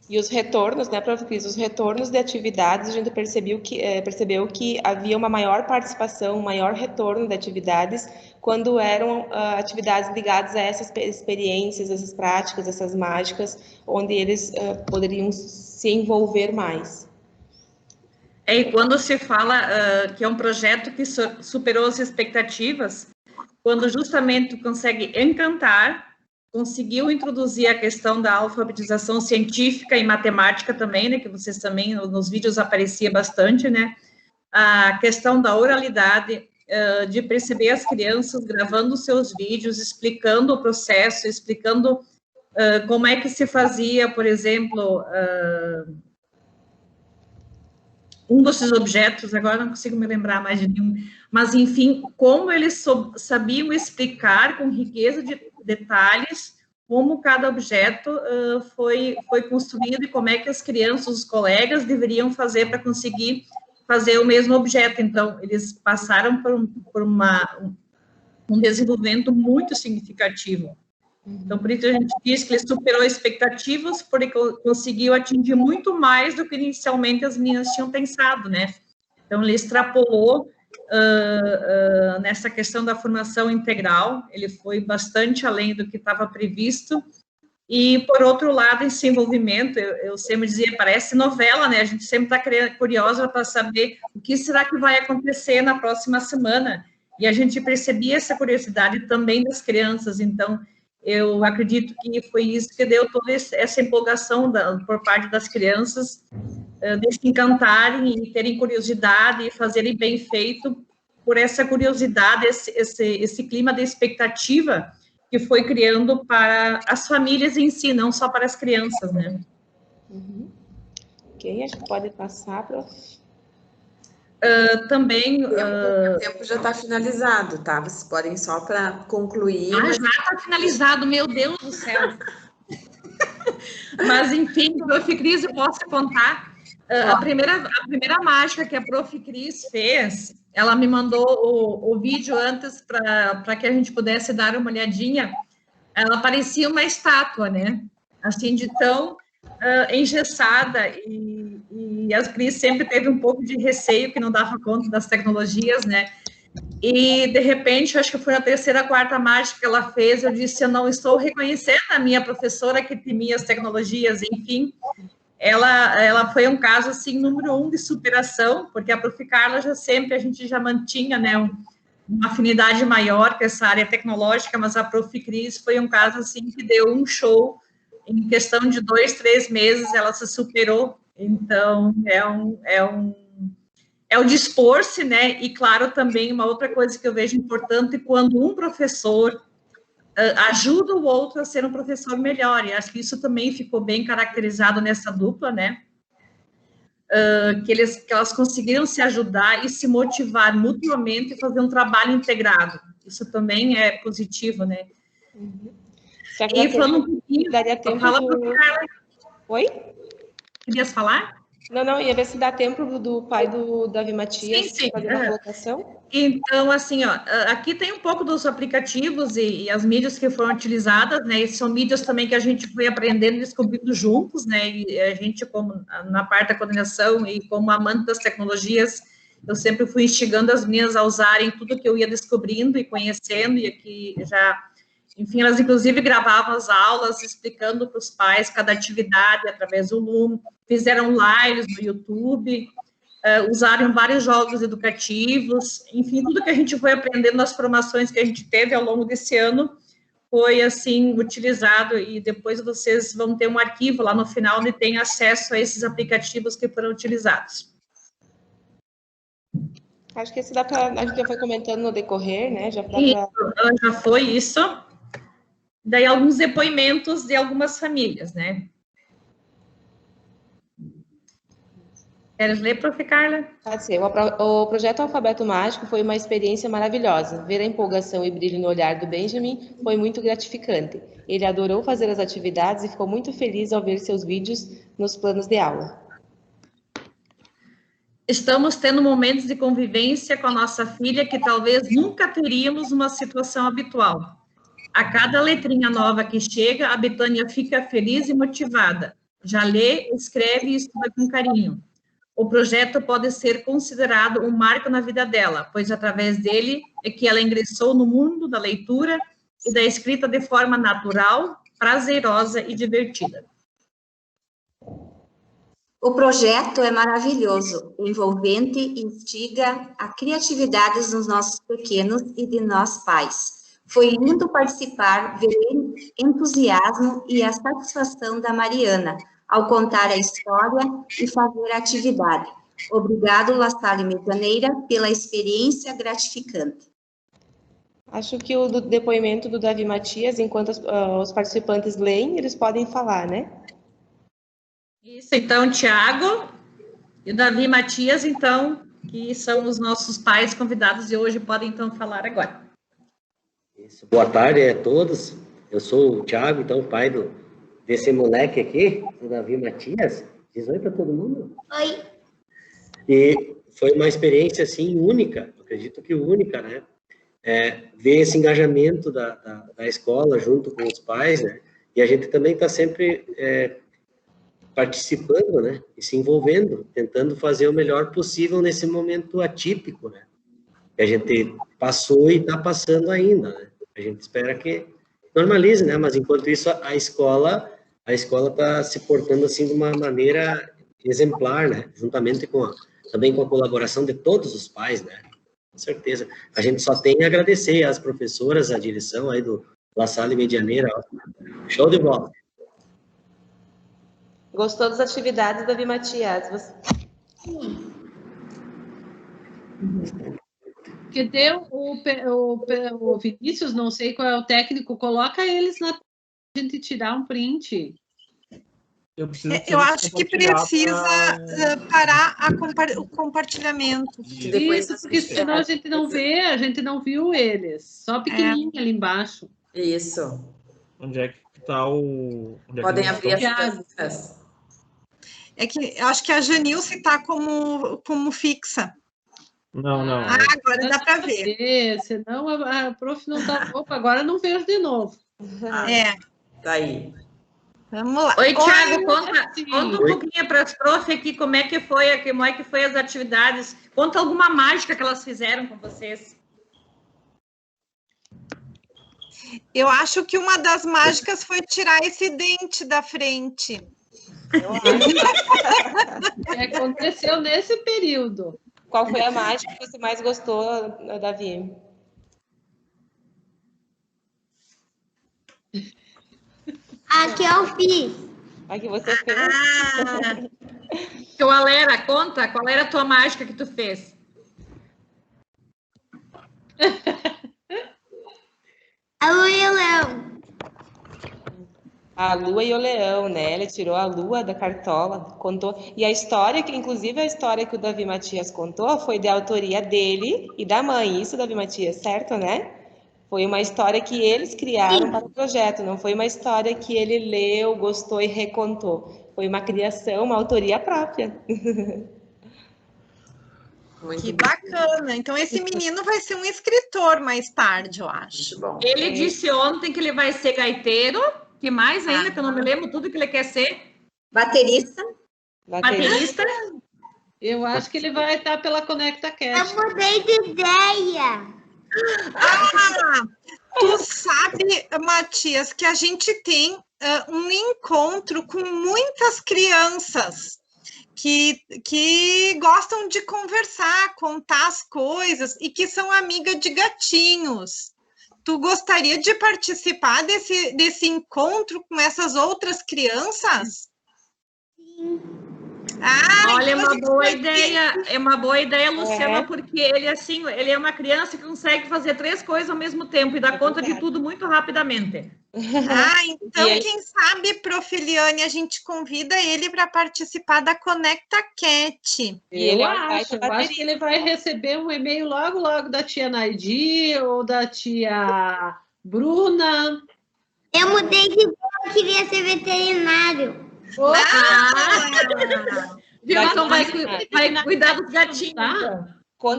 E os retornos, né, Prof. Cris, os retornos de atividades, a gente percebeu que havia uma maior participação, um maior retorno de atividades quando eram atividades ligadas a essas experiências, essas práticas, essas mágicas, onde eles poderiam se envolver mais. E quando se fala que é um projeto que superou as expectativas, quando justamente consegue encantar, conseguiu introduzir a questão da alfabetização científica e matemática também, né, que vocês também, nos vídeos aparecia bastante, né, a questão da oralidade, de perceber as crianças gravando seus vídeos, explicando o processo, explicando como é que se fazia, por exemplo, um desses objetos, agora não consigo me lembrar mais de nenhum, mas, enfim, como eles sabiam explicar com riqueza de detalhes como cada objeto foi construído e como é que as crianças, os colegas, deveriam fazer para conseguir fazer o mesmo objeto. Então, eles passaram por um desenvolvimento muito significativo. Então, por isso a gente diz que ele superou expectativas, porque conseguiu atingir muito mais do que inicialmente as meninas tinham pensado, né? Então, ele extrapolou nessa questão da formação integral, ele foi bastante além do que estava previsto. E, por outro lado, esse envolvimento, eu sempre dizia, parece novela, né? A gente sempre está curiosa para saber o que será que vai acontecer na próxima semana. E a gente percebia essa curiosidade também das crianças. Então, eu acredito que foi isso que deu toda essa empolgação por parte das crianças, de se encantarem e terem curiosidade e fazerem bem feito por essa curiosidade, esse clima de expectativa que foi criando para as famílias em si, não só para as crianças, né? Ok, acho que pode passar, Prof. Também... O tempo já está finalizado, tá? Vocês podem só para concluir. Já está finalizado, meu Deus do céu. Mas, enfim, Prof. Cris, eu posso contar. A primeira mágica que a Prof. Cris fez, ela me mandou o vídeo antes para que a gente pudesse dar uma olhadinha. Ela parecia uma estátua, né? Assim, de tão engessada, e a Cris sempre teve um pouco de receio, que não dava conta das tecnologias, né? E, de repente, acho que foi a terceira, quarta mágica que ela fez, eu disse, eu não estou reconhecendo a minha professora que temia as tecnologias, enfim. ela foi um caso, assim, número 1 de superação, porque a Prof. Carla a gente já mantinha, né, uma afinidade maior com essa área tecnológica, mas a Prof. Cris foi um caso, assim, que deu um show, em questão de 2, 3 meses, ela se superou, então, é o dispor-se, né, e, claro, também uma outra coisa que eu vejo importante, quando um professor ajuda o outro a ser um professor melhor, e acho que isso também ficou bem caracterizado nessa dupla, né, que elas conseguiram se ajudar e se motivar mutuamente e fazer um trabalho integrado, isso também é positivo, né. E falando um pouquinho, daria tempo fala do... para Carla. Oi? Querias falar? Não, ia ver se dá tempo do pai do Davi Matias fazer uma colocação. Então, assim, ó, aqui tem um pouco dos aplicativos e as mídias que foram utilizadas, né, e são mídias também que a gente foi aprendendo e descobrindo juntos, né, e a gente, como na parte da coordenação e como amante das tecnologias, eu sempre fui instigando as meninas a usarem tudo que eu ia descobrindo e conhecendo, e aqui já... Enfim, elas, inclusive, gravavam as aulas, explicando para os pais cada atividade através do Loom, fizeram lives no YouTube, usaram vários jogos educativos, enfim, tudo que a gente foi aprendendo nas formações que a gente teve ao longo desse ano foi, assim, utilizado, e depois vocês vão ter um arquivo lá no final onde tem acesso a esses aplicativos que foram utilizados. Acho que isso dá para... A gente já foi comentando no decorrer, né? Já foi isso. Daí, alguns depoimentos de algumas famílias, né? Queres ler, Prof. Carla? Pode ser. O projeto Alfabeto Mágico foi uma experiência maravilhosa. Ver a empolgação e brilho no olhar do Benjamin foi muito gratificante. Ele adorou fazer as atividades e ficou muito feliz ao ver seus vídeos nos planos de aula. Estamos tendo momentos de convivência com a nossa filha que talvez nunca teríamos numa situação habitual. A cada letrinha nova que chega, a Betânia fica feliz e motivada. Já lê, escreve e estuda com carinho. O projeto pode ser considerado um marco na vida dela, pois através dele é que ela ingressou no mundo da leitura e da escrita de forma natural, prazerosa e divertida. O projeto é maravilhoso, envolvente e instiga a criatividade dos nossos pequenos e de nós pais. Foi lindo participar, ver o entusiasmo e a satisfação da Mariana ao contar a história e fazer a atividade. Obrigado, La Salle Medianeira, pela experiência gratificante. Acho que o depoimento do Davi Matias, enquanto os participantes leem, eles podem falar, né? Isso, então, Tiago e o Davi Matias, então, que são os nossos pais convidados de hoje, podem, então, falar agora. Isso. Boa tarde a todos. Eu sou o Thiago, então, pai desse moleque aqui, o Davi Matias. Diz oi para todo mundo. Oi. E foi uma experiência, assim, única, acredito que única, né? Ver esse engajamento da escola junto com os pais, né? E a gente também está sempre participando, né? E se envolvendo, tentando fazer o melhor possível nesse momento atípico, né? Que a gente passou e está passando ainda, né? A gente espera que normalize, né? Mas enquanto isso a escola está se portando assim de uma maneira exemplar, né? Juntamente também com a colaboração de todos os pais, né? Com certeza. A gente só tem a agradecer às professoras, à direção aí do La Salle Medianeira. Show de bola. Gostou das atividades, Davi Matias? Que deu o Vinícius, não sei qual é o técnico, coloca eles na a gente tirar um print. Eu acho que precisa parar o compartilhamento. Isso, porque senão a gente não vê, a gente não viu eles. Só pequenininho ali embaixo. Isso. Onde é que está o... Podem abrir as pesquisas. É que eu acho que a Janilce está como fixa. Não. Agora dá para ver. Senão a prof não tá... Opa, agora não vejo de novo. Tá aí. Vamos lá. Oi, Thiago, conta um pouquinho para as prof aqui como é que foi as atividades. Conta alguma mágica que elas fizeram com vocês. Eu acho que uma das mágicas foi tirar esse dente da frente. Que aconteceu nesse período. Qual foi a mágica que você mais gostou, Davi? A que eu fiz. A que você fez? Que o Alera, conta, qual era a tua mágica que tu fez? A Lua e o Leão. A Lua e o Leão, né? Ele tirou a Lua da cartola, contou. E a história, que inclusive a história que o Davi Matias contou, foi de autoria dele e da mãe. Isso, Davi Matias, certo, né? Foi uma história que eles criaram para o projeto, não foi uma história que ele leu, gostou e recontou. Foi uma criação, uma autoria própria. Que bacana. Então, esse menino vai ser um escritor mais tarde, eu acho. Ele disse ontem que ele vai ser gaiteiro. Que mais ainda, que eu não me lembro tudo que ele quer ser. Baterista. Baterista. Eu acho que ele vai estar pela Conecta Cast. Eu mudei de ideia. Tu sabe, Matias, que a gente tem um encontro com muitas crianças que gostam de conversar, contar as coisas e que são amigas de gatinhos. Tu gostaria de participar desse encontro com essas outras crianças? Sim. Olha, é uma boa ideia, Luciana, porque ele assim, ele é uma criança que consegue fazer 3 coisas ao mesmo tempo e dá conta de tudo muito rapidamente. Então, quem sabe, Prof. Eliane, a gente convida ele para participar da Conecta Cat. Eu acho que ele vai receber um e-mail logo da tia Naidi ou da tia Bruna. Eu mudei de ideia, eu queria ser veterinário. Então vai cuidar dos gatinhos.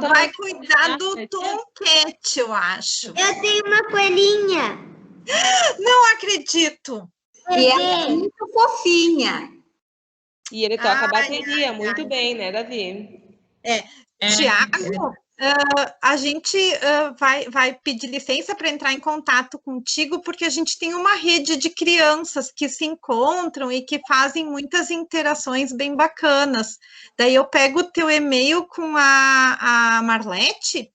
Vai cuidar do Tomcat, eu acho. Eu tenho uma coelhinha. Não acredito. E ela é muito fofinha. E ele toca bateria muito bem, né, Davi? Tiago, a gente vai pedir licença para entrar em contato contigo, porque a gente tem uma rede de crianças que se encontram e que fazem muitas interações bem bacanas. Daí eu pego o teu e-mail com a Marlete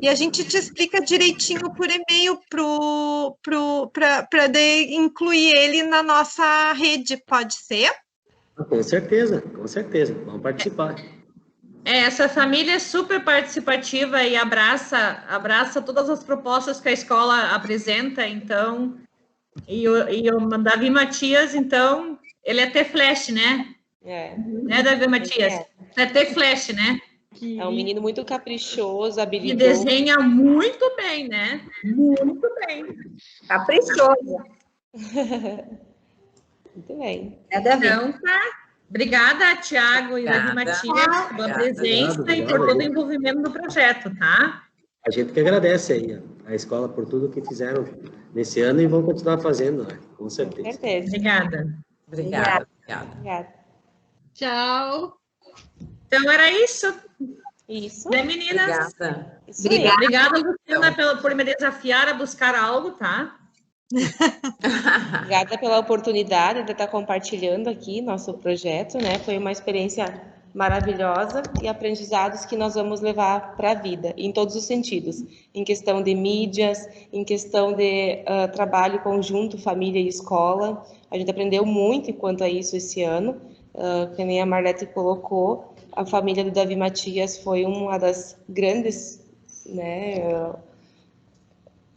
e a gente te explica direitinho por e-mail para incluir ele na nossa rede, pode ser? Com certeza, vamos participar. Essa família é super participativa e abraça todas as propostas que a escola apresenta, então, e o Davi Matias, então, ele é T-Flash, né? Né, Davi Matias? É T-Flash, né? É um menino muito caprichoso, habilidoso. E desenha muito bem, né? Muito bem. Caprichoso. Muito bem. Então, tá. Obrigada, Tiago e Davi Matias, pela presença e por todo o envolvimento no projeto, tá? A gente que agradece aí a escola por tudo que fizeram nesse ano e vão continuar fazendo, né? Com certeza. Com certeza. Obrigada. Obrigada. Tchau. Então, era isso. Isso. Né, meninas? Obrigada. Obrigada, Luciana, por me desafiar a buscar algo, tá? Obrigada pela oportunidade de estar compartilhando aqui nosso projeto, né? Foi uma experiência maravilhosa e aprendizados que nós vamos levar para a vida, em todos os sentidos, em questão de mídias, em questão de trabalho conjunto, família e escola. A gente aprendeu muito quanto a isso esse ano, que nem a Marlete colocou. A família do Davi Matias foi uma das grandes, né,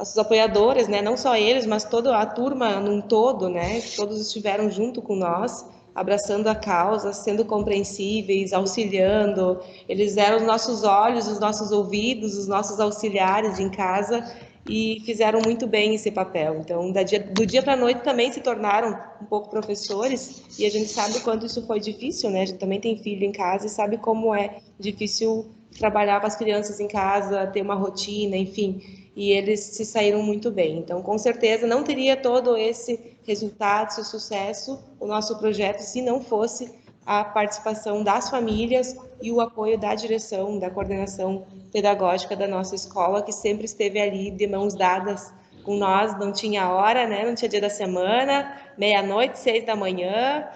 os apoiadores, né, não só eles, mas toda a turma num todo, né, todos estiveram junto com nós, abraçando a causa, sendo compreensíveis, auxiliando. Eles eram os nossos olhos, os nossos ouvidos, os nossos auxiliares em casa e fizeram muito bem esse papel. Então, do dia para a noite também se tornaram um pouco professores e a gente sabe o quanto isso foi difícil, né? A gente também tem filho em casa e sabe como é difícil trabalhar com as crianças em casa, ter uma rotina, enfim. E eles se saíram muito bem. Então, com certeza, não teria todo esse resultado, esse sucesso, o nosso projeto, se não fosse a participação das famílias e o apoio da direção, da coordenação pedagógica da nossa escola, que sempre esteve ali de mãos dadas com nós, não tinha hora, né? Não tinha dia da semana, meia-noite, 6 da manhã,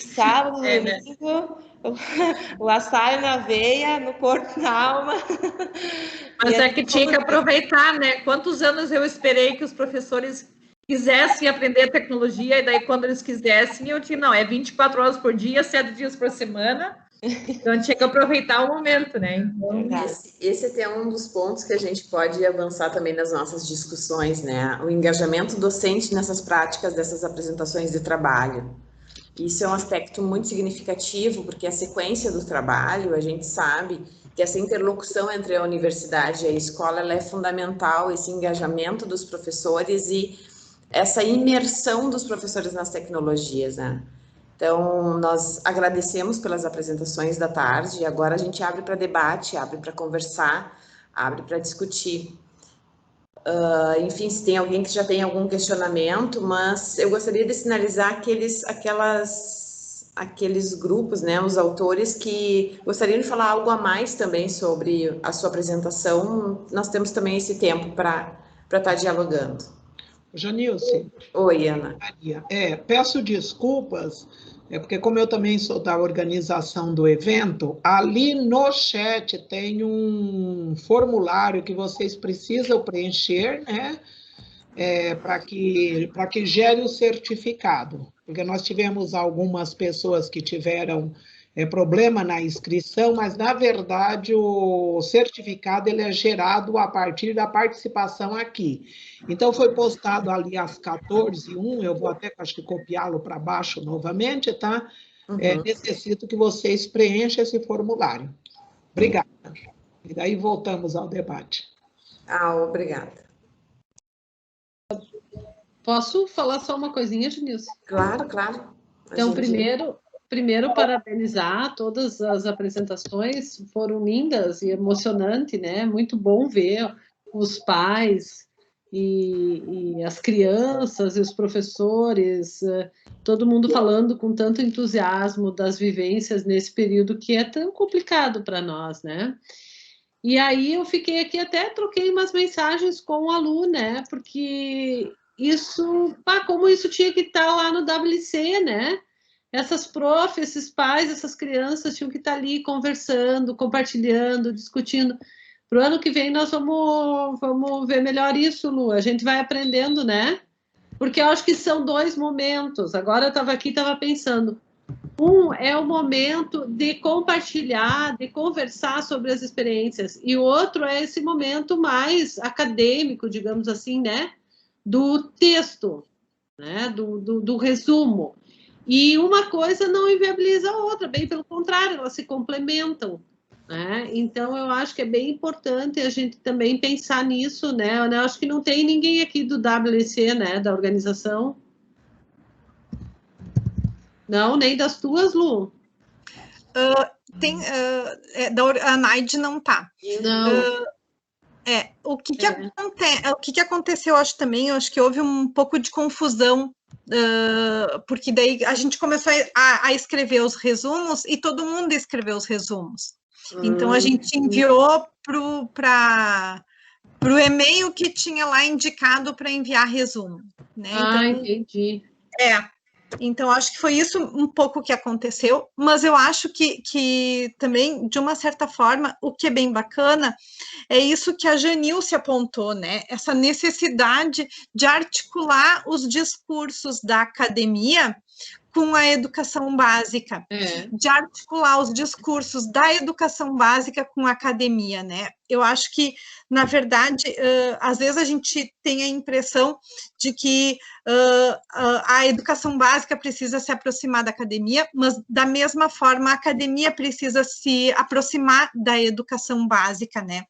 Sábado, Né? domingo, o La Salle na veia, no corpo, na alma. Mas é que tinha que aproveitar, né? Quantos anos eu esperei que os professores quisessem aprender tecnologia, e daí quando eles quisessem, eu tinha, não, é 24 horas por dia, 7 dias por semana, então tinha que aproveitar o momento, né? Então... Esse é até um dos pontos que a gente pode avançar também nas nossas discussões, né? O engajamento docente nessas práticas dessas apresentações de trabalho. Isso é um aspecto muito significativo, porque a sequência do trabalho, a gente sabe que essa interlocução entre a universidade e a escola, ela é fundamental, esse engajamento dos professores e essa imersão dos professores nas tecnologias, né? Então, nós agradecemos pelas apresentações da tarde e agora a gente abre para debate, abre para conversar, abre para discutir. Enfim, se tem alguém que já tem algum questionamento, mas eu gostaria de sinalizar aqueles grupos, né, os autores que gostariam de falar algo a mais também sobre a sua apresentação. Nós temos também esse tempo para estar dialogando. Janilce. Oi, Ana. Peço desculpas, porque como eu também sou da organização do evento, ali no chat tem um formulário que vocês precisam preencher, né? Para que gere o certificado, porque nós tivemos algumas pessoas que tiveram problema na inscrição, mas, na verdade, o certificado ele é gerado a partir da participação aqui. Então, foi postado ali às 14h01, eu vou até, acho que, copiá-lo para baixo novamente, tá? Necessito que vocês preencham esse formulário. Obrigada. E daí voltamos ao debate. Obrigada. Posso falar só uma coisinha, Janilce? Claro, claro. Então, primeiro parabenizar todas as apresentações, foram lindas e emocionantes, né? Muito bom ver os pais e as crianças e os professores, todo mundo falando com tanto entusiasmo das vivências nesse período que é tão complicado para nós, né? E aí eu fiquei aqui, até troquei umas mensagens com o aluno, né? Porque isso, como isso tinha que estar lá no WC, né? Essas profs, esses pais, essas crianças tinham que estar ali conversando, compartilhando, discutindo. Para o ano que vem nós vamos ver melhor isso, Lu. A gente vai aprendendo, né? Porque eu acho que são dois momentos. Agora eu estava aqui, estava pensando. Um é o momento de compartilhar, de conversar sobre as experiências. E o outro é esse momento mais acadêmico, digamos assim, né? Do texto, né? Do resumo. E uma coisa não inviabiliza a outra, bem pelo contrário, elas se complementam, né? Então, eu acho que é bem importante a gente também pensar nisso, né? Eu acho que não tem ninguém aqui do WC, né, da organização. Não, nem das tuas, Lu? A Naide não tá. Não. O que aconteceu, acho que houve um pouco de confusão, porque daí a gente começou a escrever os resumos e todo mundo escreveu os resumos. Então, a gente enviou para o e-mail que tinha lá indicado para enviar resumo. Né? Então, entendi. Então, acho que foi isso um pouco que aconteceu, mas eu acho que também, de uma certa forma, o que é bem bacana é isso que a Janilce apontou, né? Essa necessidade de articular os discursos da academia com a educação básica, de articular os discursos da educação básica com a academia, né? Eu acho que, na verdade, às vezes a gente tem a impressão de que a educação básica precisa se aproximar da academia, mas, da mesma forma, a academia precisa se aproximar da educação básica, né?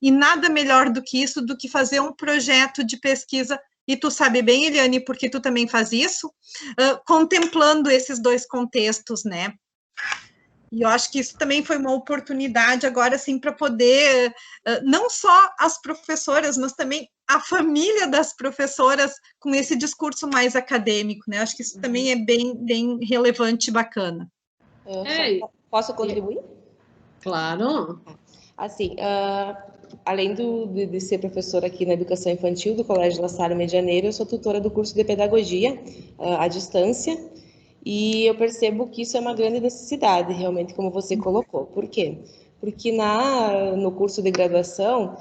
E nada melhor do que isso, do que fazer um projeto de pesquisa, e tu sabe bem, Eliane, porque tu também faz isso, contemplando esses dois contextos, né? E eu acho que isso também foi uma oportunidade agora, assim, para poder, não só as professoras, mas também a família das professoras com esse discurso mais acadêmico, né? Acho que isso também é bem relevante e bacana. Posso contribuir? Claro. Assim, além de ser professora aqui na Educação Infantil do Colégio La Salle Medianeira, eu sou tutora do curso de Pedagogia à distância E eu percebo que isso é uma grande necessidade, realmente, como você colocou. Por quê? Porque no curso de graduação,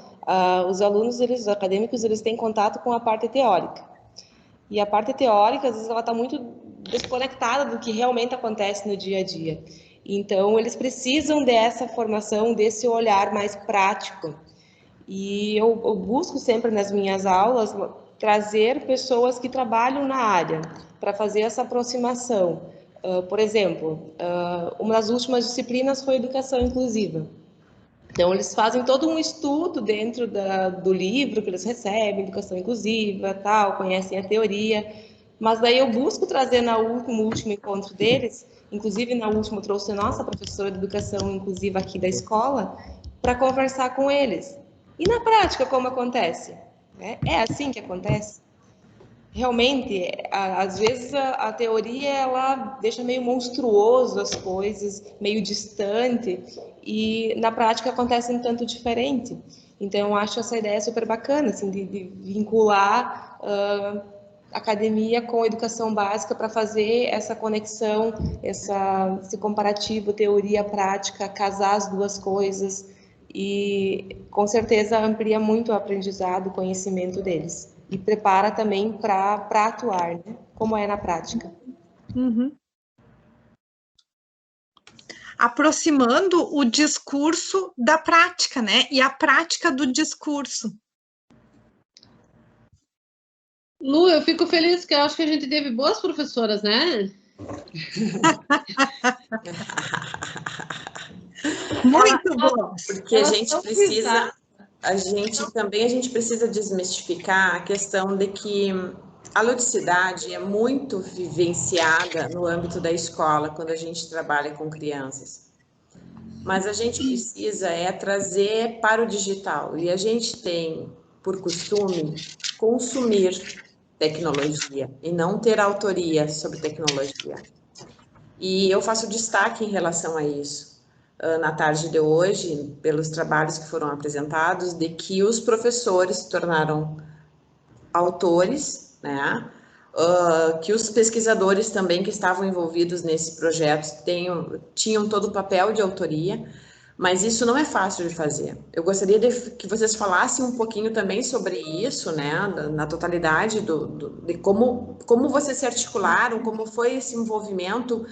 os alunos, os acadêmicos, eles têm contato com a parte teórica. E a parte teórica, às vezes, ela está muito desconectada do que realmente acontece no dia a dia. Então, eles precisam dessa formação, desse olhar mais prático. E eu busco sempre nas minhas aulas trazer pessoas que trabalham na área para fazer essa aproximação. Por exemplo, uma das últimas disciplinas foi educação inclusiva. Então, eles fazem todo um estudo dentro do livro que eles recebem, educação inclusiva, tal, conhecem a teoria, mas daí eu busco trazer no último encontro deles, inclusive na última eu trouxe a nossa professora de educação inclusiva aqui da escola, para conversar com eles. E na prática, como acontece? É assim que acontece? Realmente, às vezes a teoria ela deixa meio monstruoso as coisas, meio distante, e na prática acontece um tanto diferente. Então, eu acho essa ideia super bacana, assim, de vincular academia com educação básica para fazer essa conexão, esse comparativo teoria-prática, casar as duas coisas, e com certeza amplia muito o aprendizado, o conhecimento deles. E prepara também para atuar, né? Como é na prática. Uhum. Aproximando o discurso da prática, né? E a prática do discurso. Lu, eu fico feliz que eu acho que a gente teve boas professoras, né? Muito bom. Porque a gente precisa desmistificar a questão de que a ludicidade é muito vivenciada no âmbito da escola, quando a gente trabalha com crianças. Mas a gente precisa trazer para o digital. E a gente tem, por costume, consumir tecnologia e não ter autoria sobre tecnologia. E eu faço destaque em relação a isso. Na tarde de hoje, pelos trabalhos que foram apresentados, de que os professores se tornaram autores, né? Que os pesquisadores também que estavam envolvidos nesse projeto tinham todo o papel de autoria, mas isso não é fácil de fazer. Eu gostaria que vocês falassem um pouquinho também sobre isso, né? Na totalidade de como vocês se articularam, como foi esse envolvimento,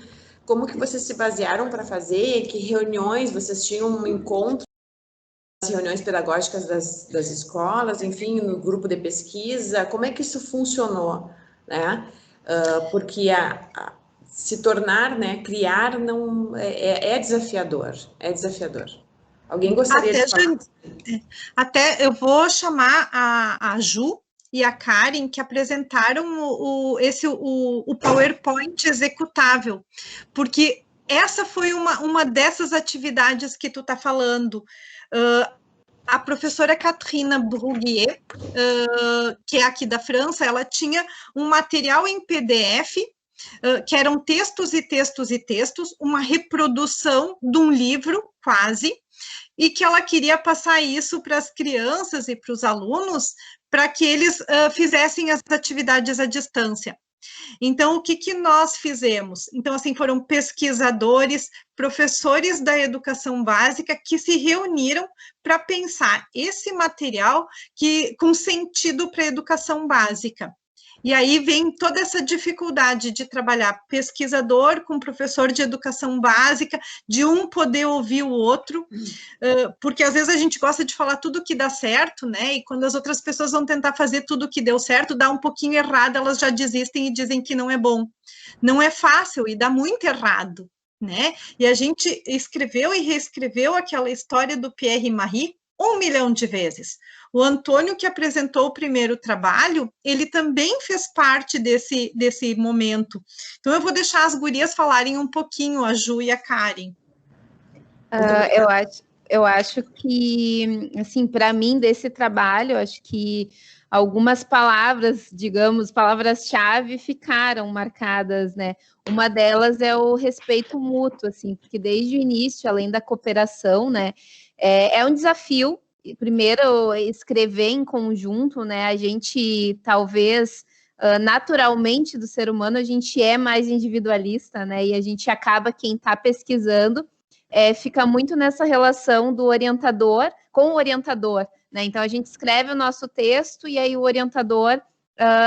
como que vocês se basearam para fazer, que reuniões vocês tinham um encontro, as reuniões pedagógicas das escolas, enfim, no grupo de pesquisa, como é que isso funcionou, né? Porque se tornar, né, criar não é desafiador, Alguém gostaria de falar? Até eu vou chamar a Ju e a Karen, que apresentaram o PowerPoint executável, porque essa foi uma dessas atividades que tu está falando. A professora Catherine Bruguier, que é aqui da França, ela tinha um material em PDF, que eram textos e textos e textos, uma reprodução de um livro, quase, e que ela queria passar isso para as crianças e para os alunos, para que eles fizessem as atividades à distância. Então, o que nós fizemos? Então, assim, foram pesquisadores, professores da educação básica que se reuniram para pensar esse material com sentido para a educação básica. E aí vem toda essa dificuldade de trabalhar pesquisador com professor de educação básica, de um poder ouvir o outro, porque às vezes a gente gosta de falar tudo que dá certo, né? E quando as outras pessoas vão tentar fazer tudo que deu certo, dá um pouquinho errado, elas já desistem e dizem que não é bom. Não é fácil e dá muito errado, né? E a gente escreveu e reescreveu aquela história do Pierre e Marie 1 milhão de vezes. O Antônio, que apresentou o primeiro trabalho, ele também fez parte desse momento. Então, eu vou deixar as gurias falarem um pouquinho, a Ju e a Karen. Eu acho que, assim, para mim, desse trabalho, acho que algumas palavras, digamos, palavras-chave ficaram marcadas, né? Uma delas é o respeito mútuo, assim, porque desde o início, além da cooperação, né, é um desafio. Primeiro, escrever em conjunto, né? A gente talvez naturalmente do ser humano, a gente é mais individualista, né? E a gente acaba, quem está pesquisando, fica muito nessa relação do orientador com o orientador, né? Então, a gente escreve o nosso texto e aí o orientador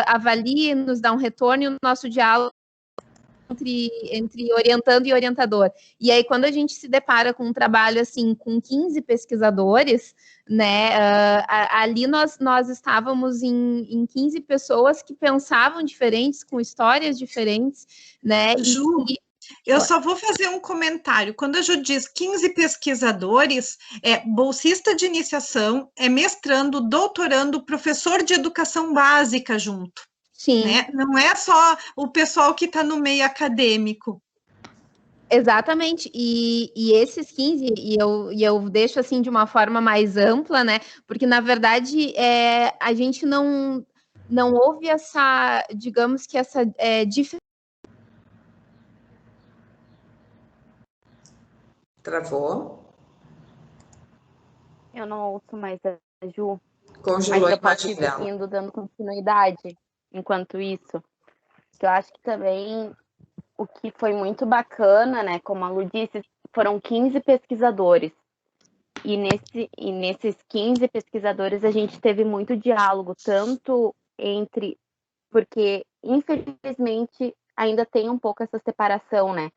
avalia, nos dá um retorno e o nosso diálogo entre orientando e orientador. E aí, quando a gente se depara com um trabalho assim, com 15 pesquisadores, né, ali nós estávamos em 15 pessoas que pensavam diferentes, com histórias diferentes, né? Ju, eu só vou fazer um comentário. Quando a Ju diz 15 pesquisadores, é bolsista de iniciação, é mestrando, doutorando, professor de educação básica junto. Sim. Né? Não é só o pessoal que está no meio acadêmico. Exatamente, e esses 15, e eu deixo assim de uma forma mais ampla, né? Porque, na verdade, a gente não houve essa, digamos que essa diferença. Travou? Eu não ouço mais a Ju. Congelou mas a eu posso imagem ir dela. seguindo, dando continuidade enquanto isso. Que eu acho que também o que foi muito bacana, né? Como a Lu disse, foram 15 pesquisadores. E nesses 15 pesquisadores a gente teve muito diálogo, tanto entre... Porque, infelizmente, ainda tem um pouco essa separação, né?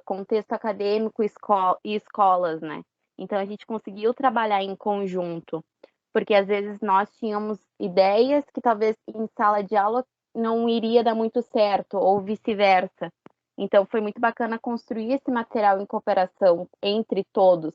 Contexto acadêmico e escolas, né? Então, a gente conseguiu trabalhar em conjunto, porque às vezes nós tínhamos ideias que talvez em sala de aula não iria dar muito certo, ou vice-versa. Então, foi muito bacana construir esse material em cooperação entre todos,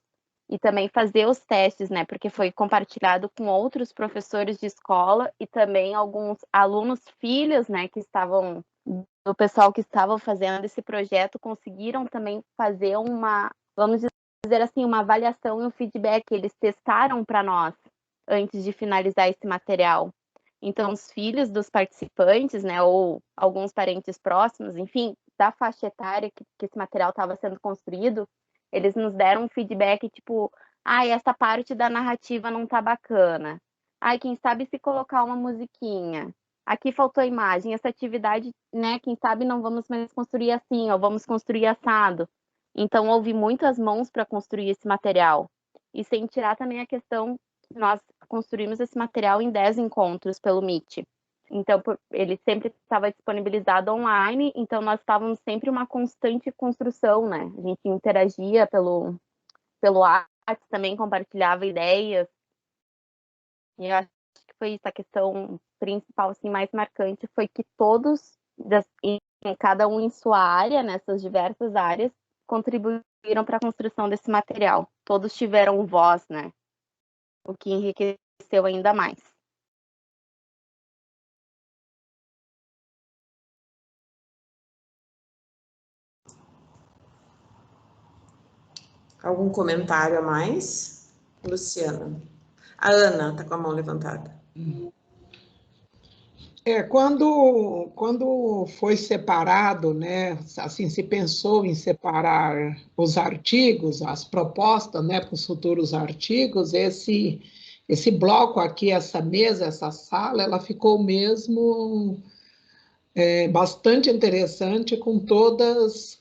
e também fazer os testes, né? Porque foi compartilhado com outros professores de escola e também alguns alunos filhos, né? Que estavam, do pessoal que estavam fazendo esse projeto, conseguiram também fazer uma, vamos dizer assim, uma avaliação e um feedback. Eles testaram para nós antes de finalizar esse material. Então, os filhos dos participantes, né? Ou alguns parentes próximos, enfim, da faixa etária que esse material estava sendo construído, eles nos deram um feedback tipo, essa parte da narrativa não tá bacana. Quem sabe se colocar uma musiquinha. Aqui faltou imagem, essa atividade, né, quem sabe não vamos mais construir assim, ou vamos construir assado. Então, houve muitas mãos para construir esse material. E sem tirar também a questão, nós construímos esse material em 10 encontros pelo Meet. Então, ele sempre estava disponibilizado online, então nós estávamos sempre uma constante construção, né? A gente interagia pelo WhatsApp, também compartilhava ideias. E eu acho que foi isso, a questão principal, assim, mais marcante, foi que todos, cada um em sua área, nessas diversas áreas, contribuíram para a construção desse material. Todos tiveram voz, né? O que enriqueceu ainda mais. Algum comentário a mais? Luciana. A Ana está com a mão levantada. Quando foi separado, né, assim, se pensou em separar os artigos, as propostas, né, para os futuros artigos, esse bloco aqui, essa mesa, essa sala, ela ficou mesmo bastante interessante com todas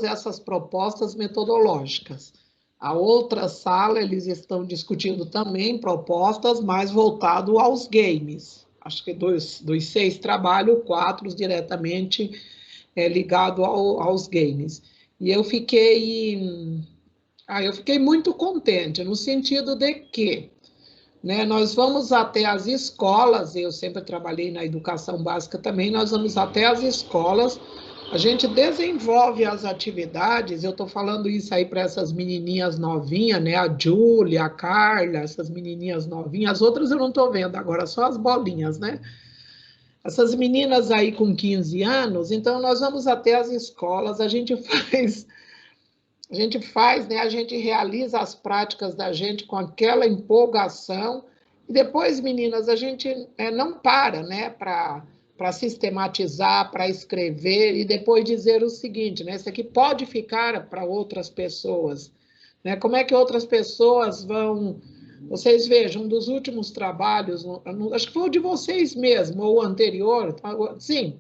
essas propostas metodológicas. A outra sala, eles estão discutindo também propostas mais voltado aos games. Acho que dos 6 trabalhos, 4 diretamente ligado aos games. E eu fiquei muito contente, no sentido de que, né, nós vamos até as escolas, eu sempre trabalhei na educação básica também, nós vamos até as escolas, a gente desenvolve as atividades, eu estou falando isso aí para essas menininhas novinhas, né, a Júlia, a Carla, essas menininhas novinhas, as outras eu não estou vendo agora, só as bolinhas, né? Essas meninas aí com 15 anos, então nós vamos até as escolas, a gente faz, né? A gente realiza as práticas da gente com aquela empolgação. E depois, meninas, a gente não para, né? Para sistematizar, para escrever e depois dizer o seguinte, né? Isso aqui pode ficar para outras pessoas, né? Como é que outras pessoas vão Vocês vejam, um dos últimos trabalhos, acho que foi o de vocês mesmo, ou o anterior, sim,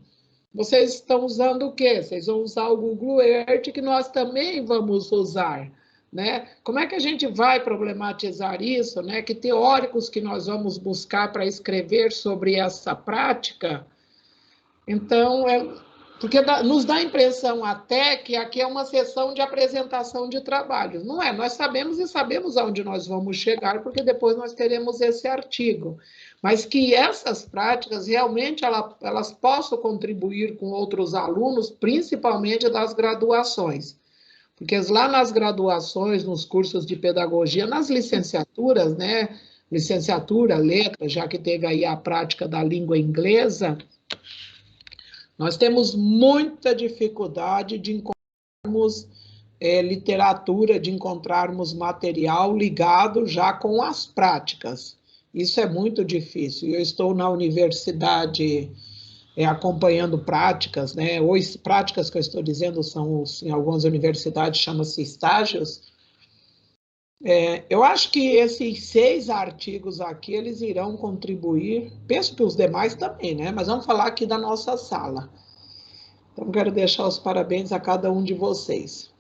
vocês estão usando o quê? Vocês vão usar o Google Earth, que nós também vamos usar, né? Como é que a gente vai problematizar isso, né? Que teóricos que nós vamos buscar para escrever sobre essa prática? Então, porque nos dá a impressão até que aqui é uma sessão de apresentação de trabalhos. Não é, nós sabemos e sabemos aonde nós vamos chegar, porque depois nós teremos esse artigo. Mas que essas práticas realmente elas possam contribuir com outros alunos, principalmente das graduações. Porque lá nas graduações, nos cursos de pedagogia, nas licenciaturas, né? Licenciatura, letra, já que teve aí a prática da língua inglesa, nós temos muita dificuldade de encontrarmos literatura, de encontrarmos material ligado já com as práticas. Isso é muito difícil. Eu estou na universidade acompanhando práticas, né? Ou práticas que eu estou dizendo são, em algumas universidades, chama-se estágios. Eu acho que esses 6 artigos aqui, eles irão contribuir, penso que os demais também, né? Mas vamos falar aqui da nossa sala. Então, quero deixar os parabéns a cada um de vocês.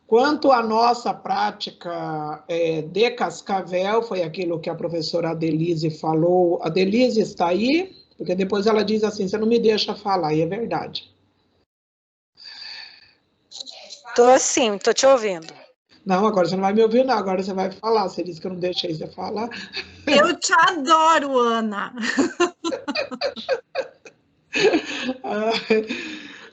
Quanto à nossa prática de Cascavel, foi aquilo que a professora Adelise falou. A Adelise está aí? Porque depois ela diz assim, você não me deixa falar, e é verdade. Estou sim, estou te ouvindo. Não, agora você não vai me ouvir, não. Agora você vai falar. Você disse que eu não deixei você falar. Eu te adoro, Ana.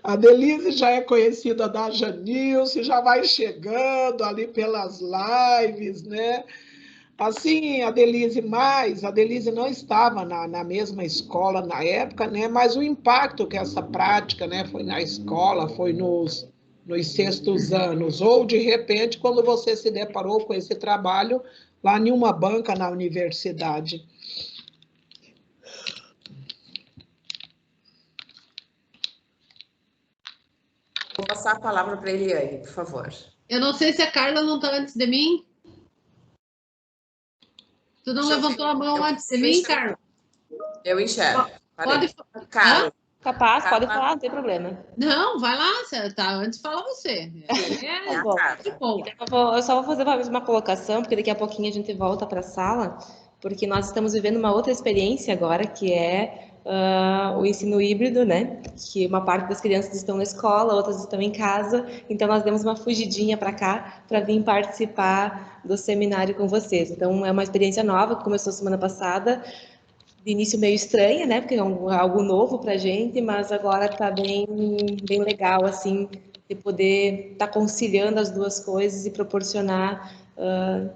A Denise já é conhecida da Janilce, já vai chegando ali pelas lives, né? Assim, a Denise não estava na mesma escola na época, né? Mas o impacto que essa prática, né, foi na escola, foi nos 6º anos, ou de repente, quando você se deparou com esse trabalho lá em uma banca na universidade. Vou passar a palavra para a Eliane, por favor. Eu não sei se a Carla não está antes de mim. Tu não levantou a mão antes de mim, Carla? Eu enxergo. Pode falar. Carla. Capaz, pode falar, não tem problema. Não, vai lá, tá, antes fala você. Bom, eu só vou fazer uma colocação, porque daqui a pouquinho a gente volta para a sala, porque nós estamos vivendo uma outra experiência agora, que é o ensino híbrido, né? Que uma parte das crianças estão na escola, outras estão em casa, então nós demos uma fugidinha para cá para vir participar do seminário com vocês. Então é uma experiência nova que começou semana passada, de início meio estranha, né? Porque é algo novo para a gente, mas agora está bem legal, assim, de poder estar conciliando as duas coisas e proporcionar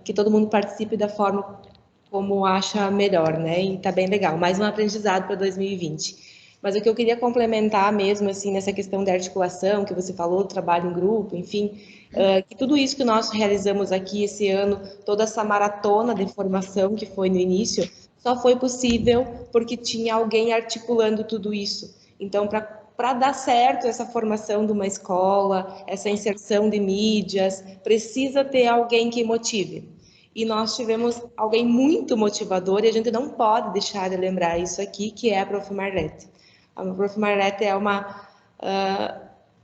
que todo mundo participe da forma como acha melhor, né? E tá bem legal. Mais um aprendizado para 2020. Mas o que eu queria complementar mesmo, assim, nessa questão da articulação, que você falou, do trabalho em grupo, enfim, que tudo isso que nós realizamos aqui esse ano, toda essa maratona de formação que foi no início, só foi possível porque tinha alguém articulando tudo isso. Então, para dar certo essa formação de uma escola, essa inserção de mídias, precisa ter alguém que motive. E nós tivemos alguém muito motivador, e a gente não pode deixar de lembrar isso aqui, que é a Prof. Marlete. A Prof. Marlete é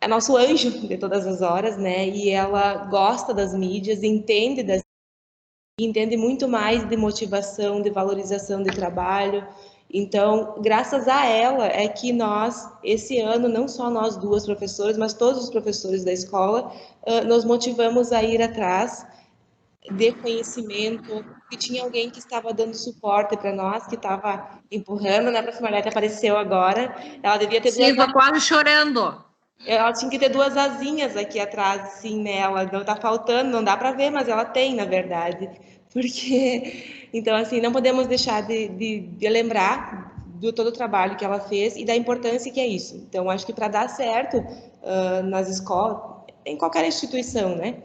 nosso anjo de todas as horas, né? E ela gosta das mídias, entende muito mais de motivação, de valorização de trabalho. Então, graças a ela é que nós, esse ano, não só nós duas professoras, mas todos os professores da escola, nos motivamos a ir atrás de conhecimento, que tinha alguém que estava dando suporte para nós, que estava empurrando, né? A Prof. Marlete apareceu agora, ela devia ter Sim, estou quase chorando. Ela tinha que ter 2 asinhas aqui atrás, assim, nela, não tá faltando, não dá para ver, mas ela tem, na verdade, porque, então, assim, não podemos deixar de lembrar do todo o trabalho que ela fez e da importância que é isso. Então, acho que para dar certo nas escolas, em qualquer instituição, né,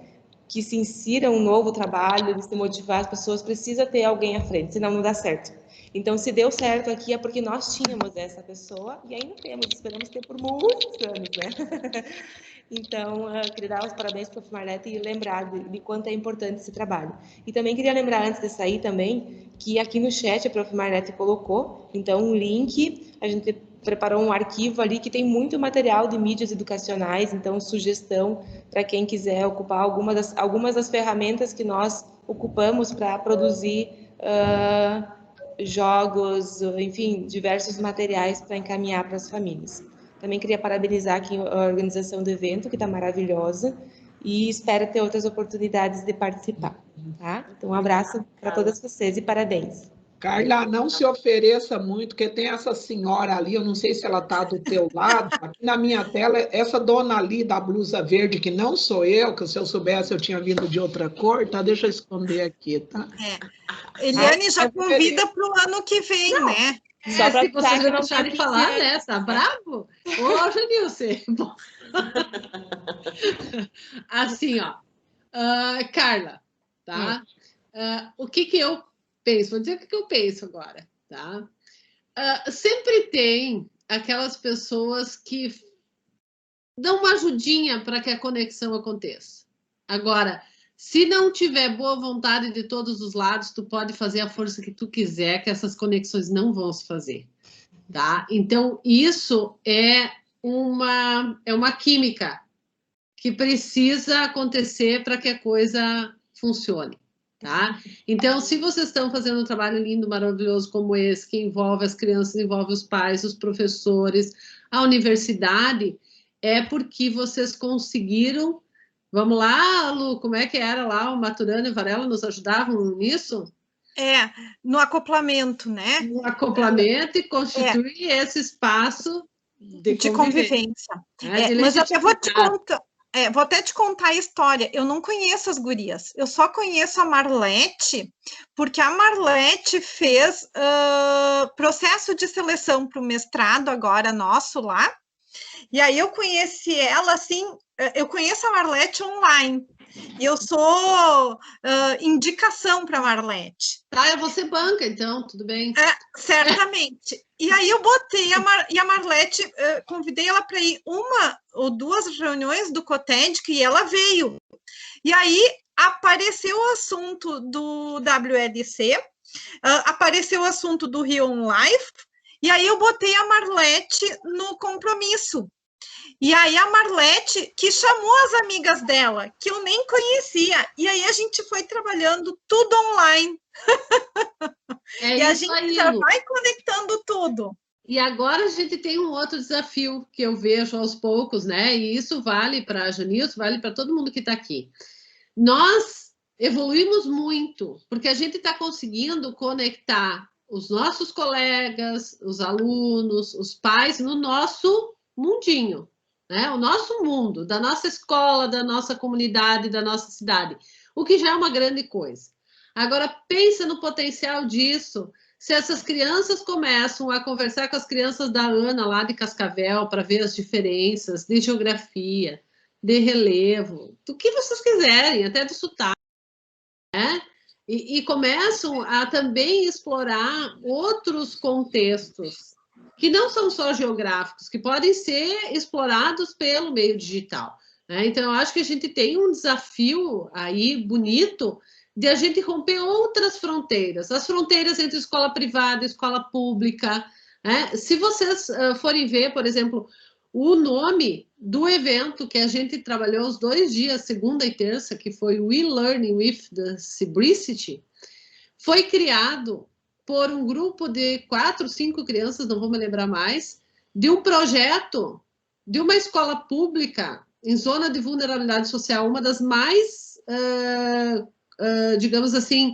que se insira um novo trabalho, de se motivar as pessoas, precisa ter alguém à frente, senão não dá certo. Então, se deu certo aqui é porque nós tínhamos essa pessoa e ainda temos, esperamos ter por muitos anos, né? Então, queria dar os parabéns para a Marlete e lembrar de quanto é importante esse trabalho. E também queria lembrar, antes de sair também, que aqui no chat a Prof. Marlete colocou, então, um link, a gente preparou um arquivo ali que tem muito material de mídias educacionais, então, sugestão para quem quiser ocupar algumas das ferramentas que nós ocupamos para produzir jogos, enfim, diversos materiais para encaminhar para as famílias. Também queria parabenizar aqui a organização do evento, que está maravilhosa, e espero ter outras oportunidades de participar, tá? Então, um abraço para todas vocês e parabéns. Carla, não se ofereça muito, porque tem essa senhora ali, eu não sei se ela está do teu lado, aqui na minha tela, essa dona ali da blusa verde, que não sou eu, que se eu soubesse eu tinha vindo de outra cor, tá? Deixa eu esconder aqui, tá? Eliane já convida para o ano que vem, né? Só se vocês não deixarem de falar, né? Tá bravo? Ô, Janilce. Assim, ó. Carla, tá? O que eu penso? Vou dizer o que eu penso agora, tá? Sempre tem aquelas pessoas que dão uma ajudinha para que a conexão aconteça. Agora, se não tiver boa vontade de todos os lados, tu pode fazer a força que tu quiser, que essas conexões não vão se fazer, tá? Então, isso é uma química que precisa acontecer para que a coisa funcione, tá? Então, se vocês estão fazendo um trabalho lindo, maravilhoso como esse, que envolve as crianças, envolve os pais, os professores, a universidade, é porque vocês conseguiram. Vamos lá, Lu, como é que era lá? O Maturana e o Varela nos ajudavam nisso? No acoplamento, né? No acoplamento e constituir esse espaço de convivência. Mas eu até vou te contar. Vou até te contar a história. Eu não conheço as gurias. Eu só conheço a Marlete, porque a Marlete fez processo de seleção para o mestrado agora nosso lá. E aí eu conheci ela, assim, eu conheço a Marlete online, e eu sou indicação para a Marlete. Você banca, então, tudo bem. Certamente. E aí eu botei a Marlete, convidei ela para ir uma ou duas reuniões do COTED, e ela veio. E aí apareceu o assunto do WLC, apareceu o assunto do Rio On Life, e aí eu botei a Marlete no compromisso. E aí a Marlete, que chamou as amigas dela, que eu nem conhecia, e aí a gente foi trabalhando tudo online. E a gente já vai conectando tudo. E agora a gente tem um outro desafio que eu vejo aos poucos, né? E isso vale para a Janilce, vale para todo mundo que está aqui. Nós evoluímos muito, porque a gente está conseguindo conectar os nossos colegas, os alunos, os pais, no nosso mundinho, né? O nosso mundo, da nossa escola, da nossa comunidade, da nossa cidade, o que já é uma grande coisa. Agora, pensa no potencial disso, se essas crianças começam a conversar com as crianças da Ana, lá de Cascavel, para ver as diferenças de geografia, de relevo, do que vocês quiserem, até do sotaque, né? E começam a também explorar outros contextos, que não são só geográficos, que podem ser explorados pelo meio digital, né? Então, eu acho que a gente tem um desafio aí bonito de a gente romper outras fronteiras, as fronteiras entre escola privada e escola pública, né? Se vocês forem ver, por exemplo, o nome do evento que a gente trabalhou os 2 dias, segunda e terça, que foi o e-learning with the Ciblicity, foi criado por um grupo de 4, 5 crianças, não vou me lembrar mais, de um projeto de uma escola pública em zona de vulnerabilidade social, uma das mais, digamos assim,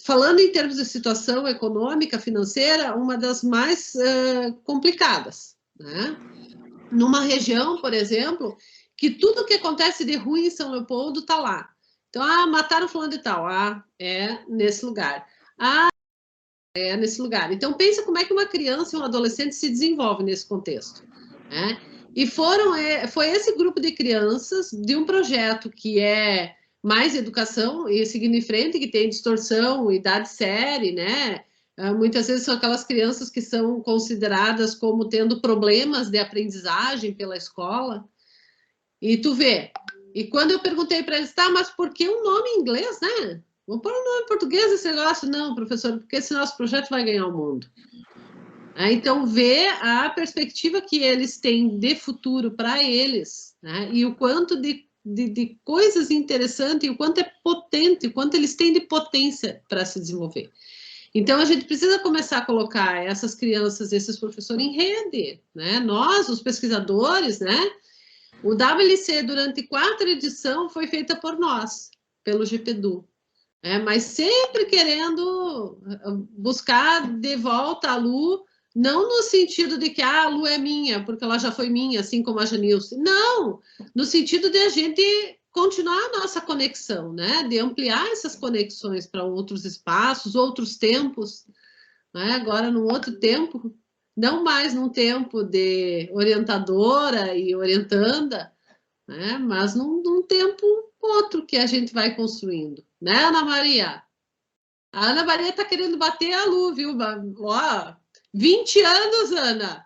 falando em termos de situação econômica, financeira, uma das mais complicadas, né? Numa região, por exemplo, que tudo que acontece de ruim em São Leopoldo está lá. Então, mataram fulano de tal, é nesse lugar. É nesse lugar. Então, pensa como é que uma criança e um adolescente se desenvolve nesse contexto, né? E foi esse grupo de crianças de um projeto que é mais educação e seguindo em frente, que tem distorção, idade série, né? Muitas vezes são aquelas crianças que são consideradas como tendo problemas de aprendizagem pela escola, e tu vê. E quando eu perguntei para eles, tá, mas por que um nome em inglês, né? Vamos pôr um nome em português esse negócio? Não, professor, porque esse nosso projeto vai ganhar o mundo. Então, vê a perspectiva que eles têm de futuro para eles, né? E o quanto de coisas interessantes, e o quanto é potente, o quanto eles têm de potência para se desenvolver. Então, a gente precisa começar a colocar essas crianças, esses professores em rede, né? Nós, os pesquisadores, né? O WC, durante 4 edições, foi feita por nós, pelo GPDU. Mas sempre querendo buscar de volta a Lu, não no sentido de que a Lu é minha, porque ela já foi minha, assim como a Janilce. Não, no sentido de a gente continuar a nossa conexão, né? De ampliar essas conexões para outros espaços, outros tempos, né? Agora, num outro tempo, não mais num tempo de orientadora e orientanda, né? Mas num tempo outro que a gente vai construindo, né, Ana Maria? A Ana Maria está querendo bater a Lu, viu? Ó, 20 anos, Ana!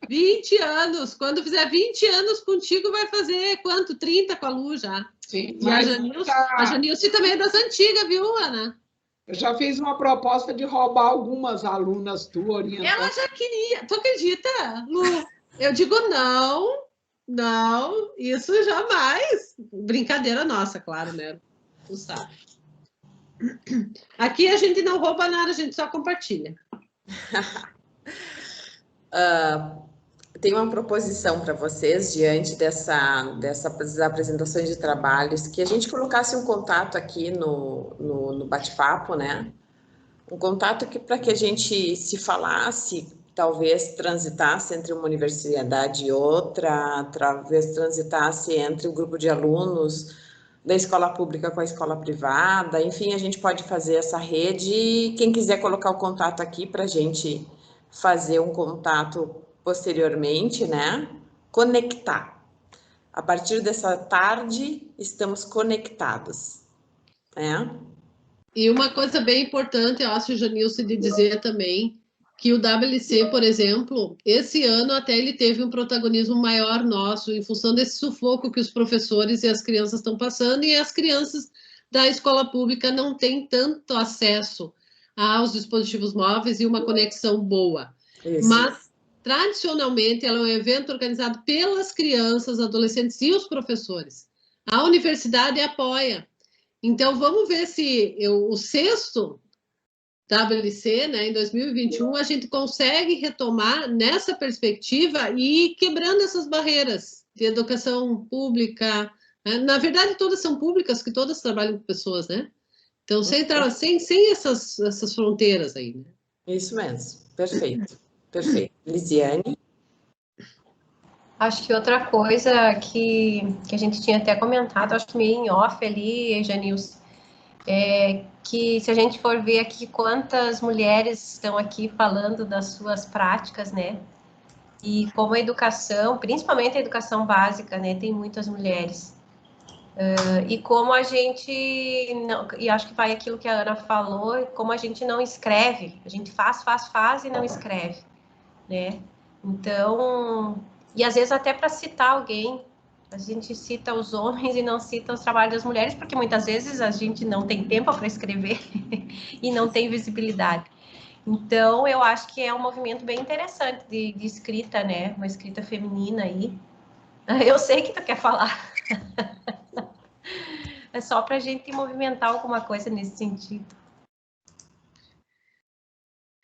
20 anos! Quando fizer 20 anos contigo, vai fazer quanto? 30 com a Lu já. Sim, e a Janilce também é das antigas, viu, Ana? Eu já fiz uma proposta de roubar algumas alunas tuas orientando. Ela já queria. Tu acredita, Lu? Eu digo não, isso jamais. Brincadeira nossa, claro, né? Tu sabe. Aqui a gente não rouba nada, a gente só compartilha. Tem uma proposição para vocês, diante dessas apresentações de trabalhos, que a gente colocasse um contato aqui no bate-papo, né? Um contato para que a gente se falasse, talvez transitasse entre uma universidade e outra, talvez transitasse entre o grupo de alunos da escola pública com a escola privada, enfim, a gente pode fazer essa rede, e quem quiser colocar o contato aqui para a gente fazer um contato posteriormente, né? Conectar. A partir dessa tarde, estamos conectados, né? E uma coisa bem importante, eu acho, Janilce, de dizer também, que o WC, por exemplo, esse ano até ele teve um protagonismo maior nosso, em função desse sufoco que os professores e as crianças estão passando, e as crianças da escola pública não têm tanto acesso aos dispositivos móveis e uma conexão boa. Isso. Mas, tradicionalmente, ela é um evento organizado pelas crianças, adolescentes e os professores. A universidade apoia. Então, vamos ver se o 6º WC, né, em 2021, a gente consegue retomar nessa perspectiva e ir quebrando essas barreiras de educação pública. Né? Na verdade, todas são públicas, que todas trabalham com pessoas, né? Então, sem essas fronteiras aí. Né? Isso mesmo, perfeito. Perfeito. Lisiane? Acho que outra coisa que a gente tinha até comentado, acho que meio em off ali, Janilce, é que se a gente for ver aqui quantas mulheres estão aqui falando das suas práticas, né? E como a educação, principalmente a educação básica, né, tem muitas mulheres. E como a gente, não, e acho que vai aquilo que a Ana falou, como a gente não escreve, a gente faz e não escreve, né? Então, e às vezes até para citar alguém, a gente cita os homens e não cita os trabalhos das mulheres, porque muitas vezes a gente não tem tempo para escrever e não tem visibilidade. Então, eu acho que é um movimento bem interessante de escrita, né? Uma escrita feminina aí. Eu sei que tu quer falar. É só para a gente movimentar alguma coisa nesse sentido.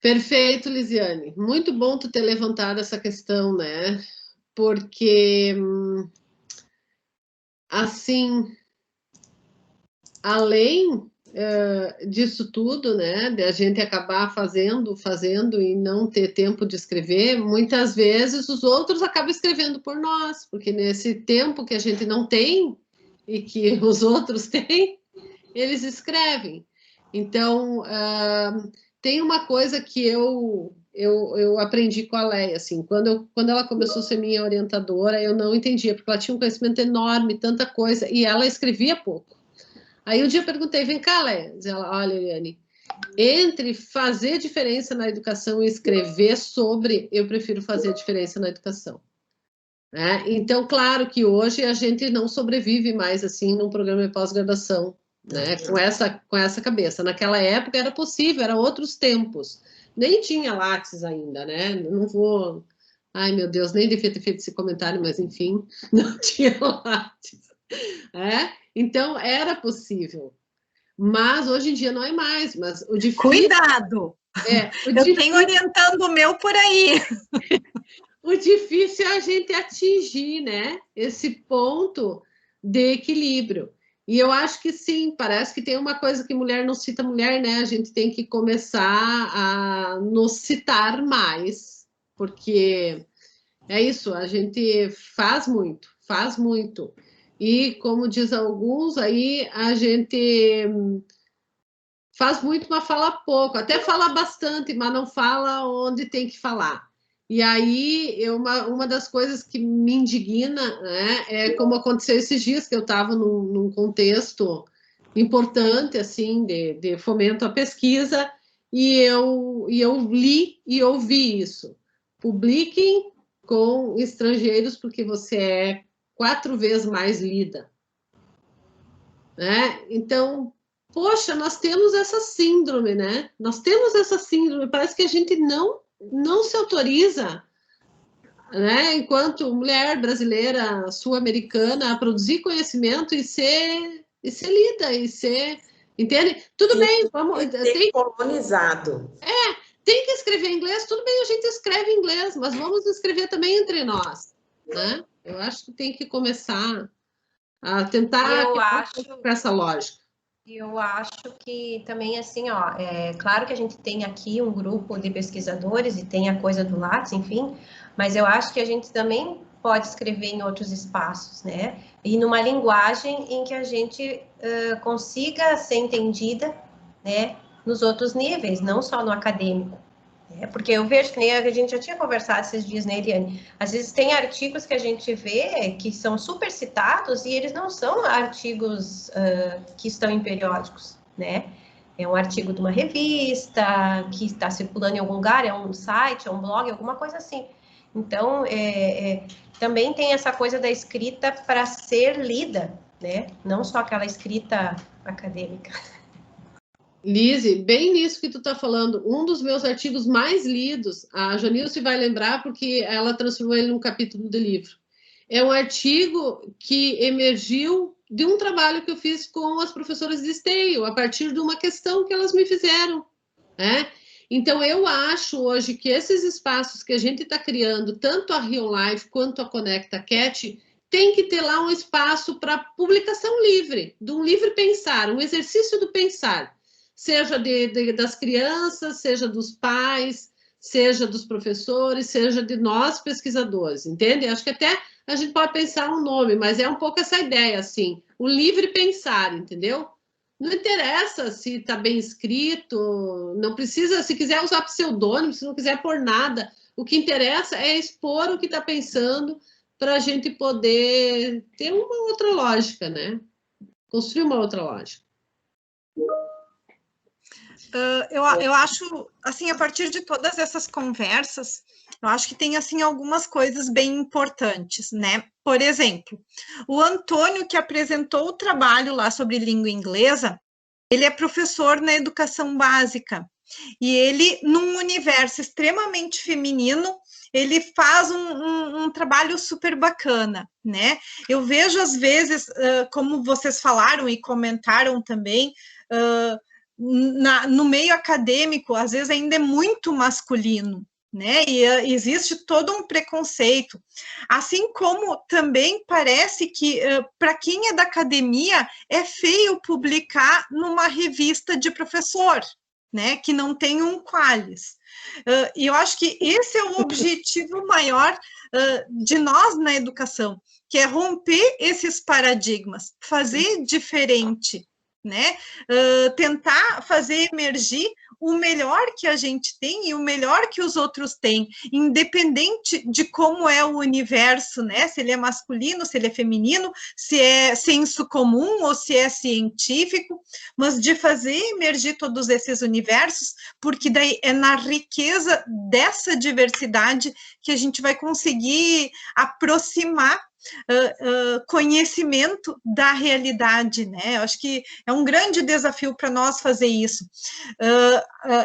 Perfeito, Lisiane. Muito bom tu ter levantado essa questão, né? Porque, assim, além disso tudo, né, de a gente acabar fazendo e não ter tempo de escrever, muitas vezes os outros acabam escrevendo por nós, porque nesse tempo que a gente não tem e que os outros têm, eles escrevem. Então, tem uma coisa que eu aprendi com a Leia, assim, quando ela começou a ser minha orientadora, eu não entendia, porque ela tinha um conhecimento enorme, tanta coisa, e ela escrevia pouco. Aí um dia eu perguntei, vem cá, Leia, ela, olha, Eliane, Entre fazer diferença na educação e escrever sobre, eu prefiro fazer diferença na educação. Né? Então, claro que hoje a gente não sobrevive mais assim num programa de pós-graduação, né? Com essa cabeça. Naquela época era possível, eram outros tempos. Nem tinha Lattes ainda, né? Não vou... Ai, meu Deus, nem devia ter feito esse comentário, mas enfim, não tinha Lattes. Então, era possível. Mas hoje em dia não é mais. Mas o difícil... Cuidado! Eu tenho orientando o meu por aí. O difícil é a gente atingir, né, esse ponto de equilíbrio. E eu acho que sim, parece que tem uma coisa que mulher não cita mulher, né? A gente tem que começar a nos citar mais, porque é isso, a gente faz muito. E, como diz alguns aí, a gente faz muito, mas fala pouco. Até fala bastante, mas não fala onde tem que falar. E aí, uma das coisas que me indigna, né, é como aconteceu esses dias, que eu estava num contexto importante, assim, de fomento à pesquisa, e eu li e ouvi isso. Publiquem com estrangeiros, porque você é 4 vezes mais lida. Né? Então, poxa, nós temos essa síndrome, né? Parece que a gente não se autoriza, né, enquanto mulher brasileira, sul-americana, a produzir conhecimento e ser lida, e ser... Entende? Tudo bem, vamos... Tem colonizado. Tem que escrever em inglês, tudo bem, a gente escreve em inglês, mas vamos escrever também entre nós, né? Eu acho que tem que começar a tentar com essa lógica. Eu acho que também, assim, é claro que a gente tem aqui um grupo de pesquisadores e tem a coisa do Lattes, enfim, mas eu acho que a gente também pode escrever em outros espaços, né? E numa linguagem em que a gente consiga ser entendida, né, nos outros níveis, não só no acadêmico. Porque eu vejo que nem a gente já tinha conversado esses dias, né, Eliane? Às vezes tem artigos que a gente vê que são super citados e eles não são artigos que estão em periódicos, né? É um artigo de uma revista que está circulando em algum lugar, é um site, é um blog, alguma coisa assim. Então, também tem essa coisa da escrita para ser lida, né? Não só aquela escrita acadêmica. Lise, bem nisso que tu está falando, um dos meus artigos mais lidos, a Janilce vai lembrar porque ela transformou ele num capítulo do livro. É um artigo que emergiu de um trabalho que eu fiz com as professoras de esteio, a partir de uma questão que elas me fizeram, né? Então, eu acho hoje que esses espaços que a gente está criando, tanto a Rio Life quanto a Conecta Cat, tem que ter lá um espaço para publicação livre, de um livre pensar, um exercício do pensar. Seja das crianças, seja dos pais, seja dos professores, seja de nós pesquisadores, entende? Acho que até a gente pode pensar um nome, mas é um pouco essa ideia, assim, o livre pensar, entendeu? Não interessa se está bem escrito, não precisa, se quiser usar pseudônimo, se não quiser pôr nada, o que interessa é expor o que está pensando para a gente poder ter uma outra lógica, né? Construir uma outra lógica. Eu acho, assim, a partir de todas essas conversas, eu acho que tem, assim, algumas coisas bem importantes, né? Por exemplo, o Antônio, que apresentou o trabalho lá sobre língua inglesa, ele é professor na educação básica, e ele, num universo extremamente feminino, ele faz um trabalho super bacana, né? Eu vejo, às vezes, como vocês falaram e comentaram também, no meio acadêmico, às vezes ainda é muito masculino, né? E existe todo um preconceito. Assim como também parece que, para quem é da academia, é feio publicar numa revista de professor, né? Que não tem um Qualis. E eu acho que esse é o objetivo maior de nós na educação, que é romper esses paradigmas, fazer diferente, né? Tentar fazer emergir o melhor que a gente tem e o melhor que os outros têm, independente de como é o universo, né? Se ele é masculino, se ele é feminino, se é senso comum ou se é científico, mas de fazer emergir todos esses universos, porque daí é na riqueza dessa diversidade que a gente vai conseguir aproximar conhecimento da realidade, né? Eu acho que é um grande desafio para nós fazer isso.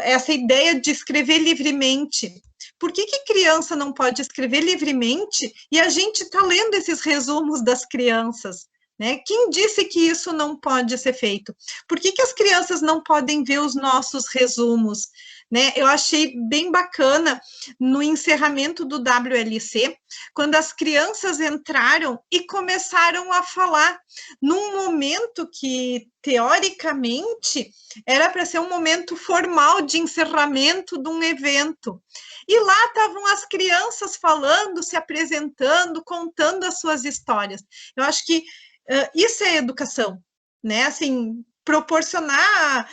Essa ideia de escrever livremente. Por que criança não pode escrever livremente e a gente está lendo esses resumos das crianças? Né? Quem disse que isso não pode ser feito? Por que as crianças não podem ver os nossos resumos? Né? Eu achei bem bacana no encerramento do WLC, quando as crianças entraram e começaram a falar, num momento que, teoricamente, era para ser um momento formal de encerramento de um evento. E lá estavam as crianças falando, se apresentando, contando as suas histórias. Eu acho que isso é educação, né? Assim, proporcionar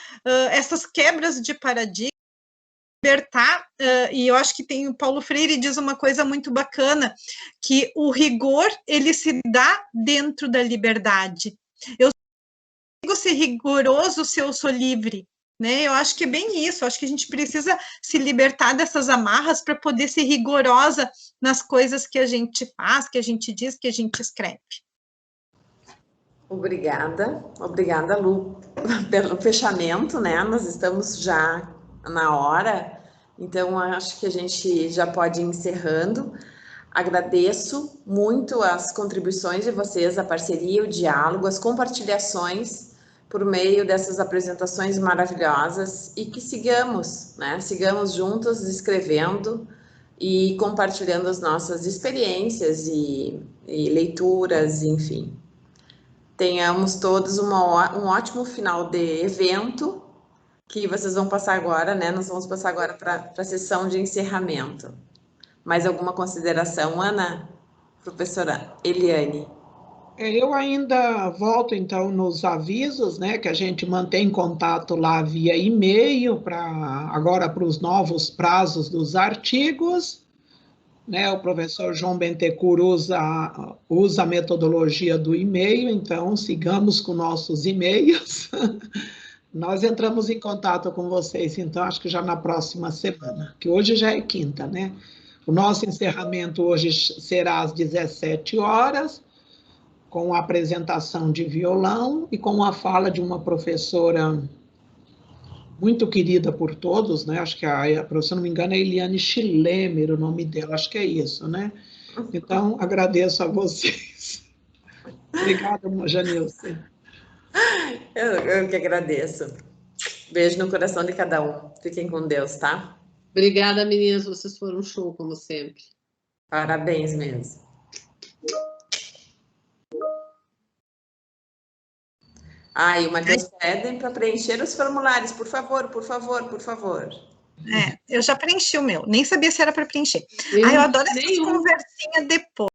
essas quebras de paradigma, libertar, e eu acho que tem o Paulo Freire diz uma coisa muito bacana, que o rigor, ele se dá dentro da liberdade. Eu consigo ser rigoroso se eu sou livre, né? Eu acho que é bem isso, eu acho que a gente precisa se libertar dessas amarras para poder ser rigorosa nas coisas que a gente faz, que a gente diz, que a gente escreve. Obrigada, Lu, pelo fechamento, né? Nós estamos já na hora, então acho que a gente já pode ir encerrando. Agradeço muito as contribuições de vocês, a parceria, o diálogo, as compartilhações por meio dessas apresentações maravilhosas e que sigamos, né? Sigamos juntos escrevendo e compartilhando as nossas experiências e leituras, enfim. Tenhamos todos um ótimo final de evento, que vocês vão passar agora, né? Nós vamos passar agora para a sessão de encerramento. Mais alguma consideração, Ana? Professora Eliane. Eu ainda volto, então, nos avisos, né? Que a gente mantém contato lá via e-mail, agora para os novos prazos dos artigos. Né, o professor João Bentecourt usa a metodologia do e-mail, então sigamos com nossos e-mails. Nós entramos em contato com vocês, então, acho que já na próxima semana, que hoje já é quinta, né? O nosso encerramento hoje será às 17 horas, com a apresentação de violão e com a fala de uma professora muito querida por todos, né? Acho que se eu não me engano, é Eliane Schlemmer, o nome dela, acho que é isso, né? Então, agradeço a vocês. Obrigada, Janilce. Eu que agradeço. Beijo no coração de cada um. Fiquem com Deus, tá? Obrigada, meninas. Vocês foram um show, como sempre. Parabéns mesmo. E o Matheus pede para preencher os formulários, por favor. Eu já preenchi o meu, nem sabia se era para preencher. Eu adoro essa conversinha depois.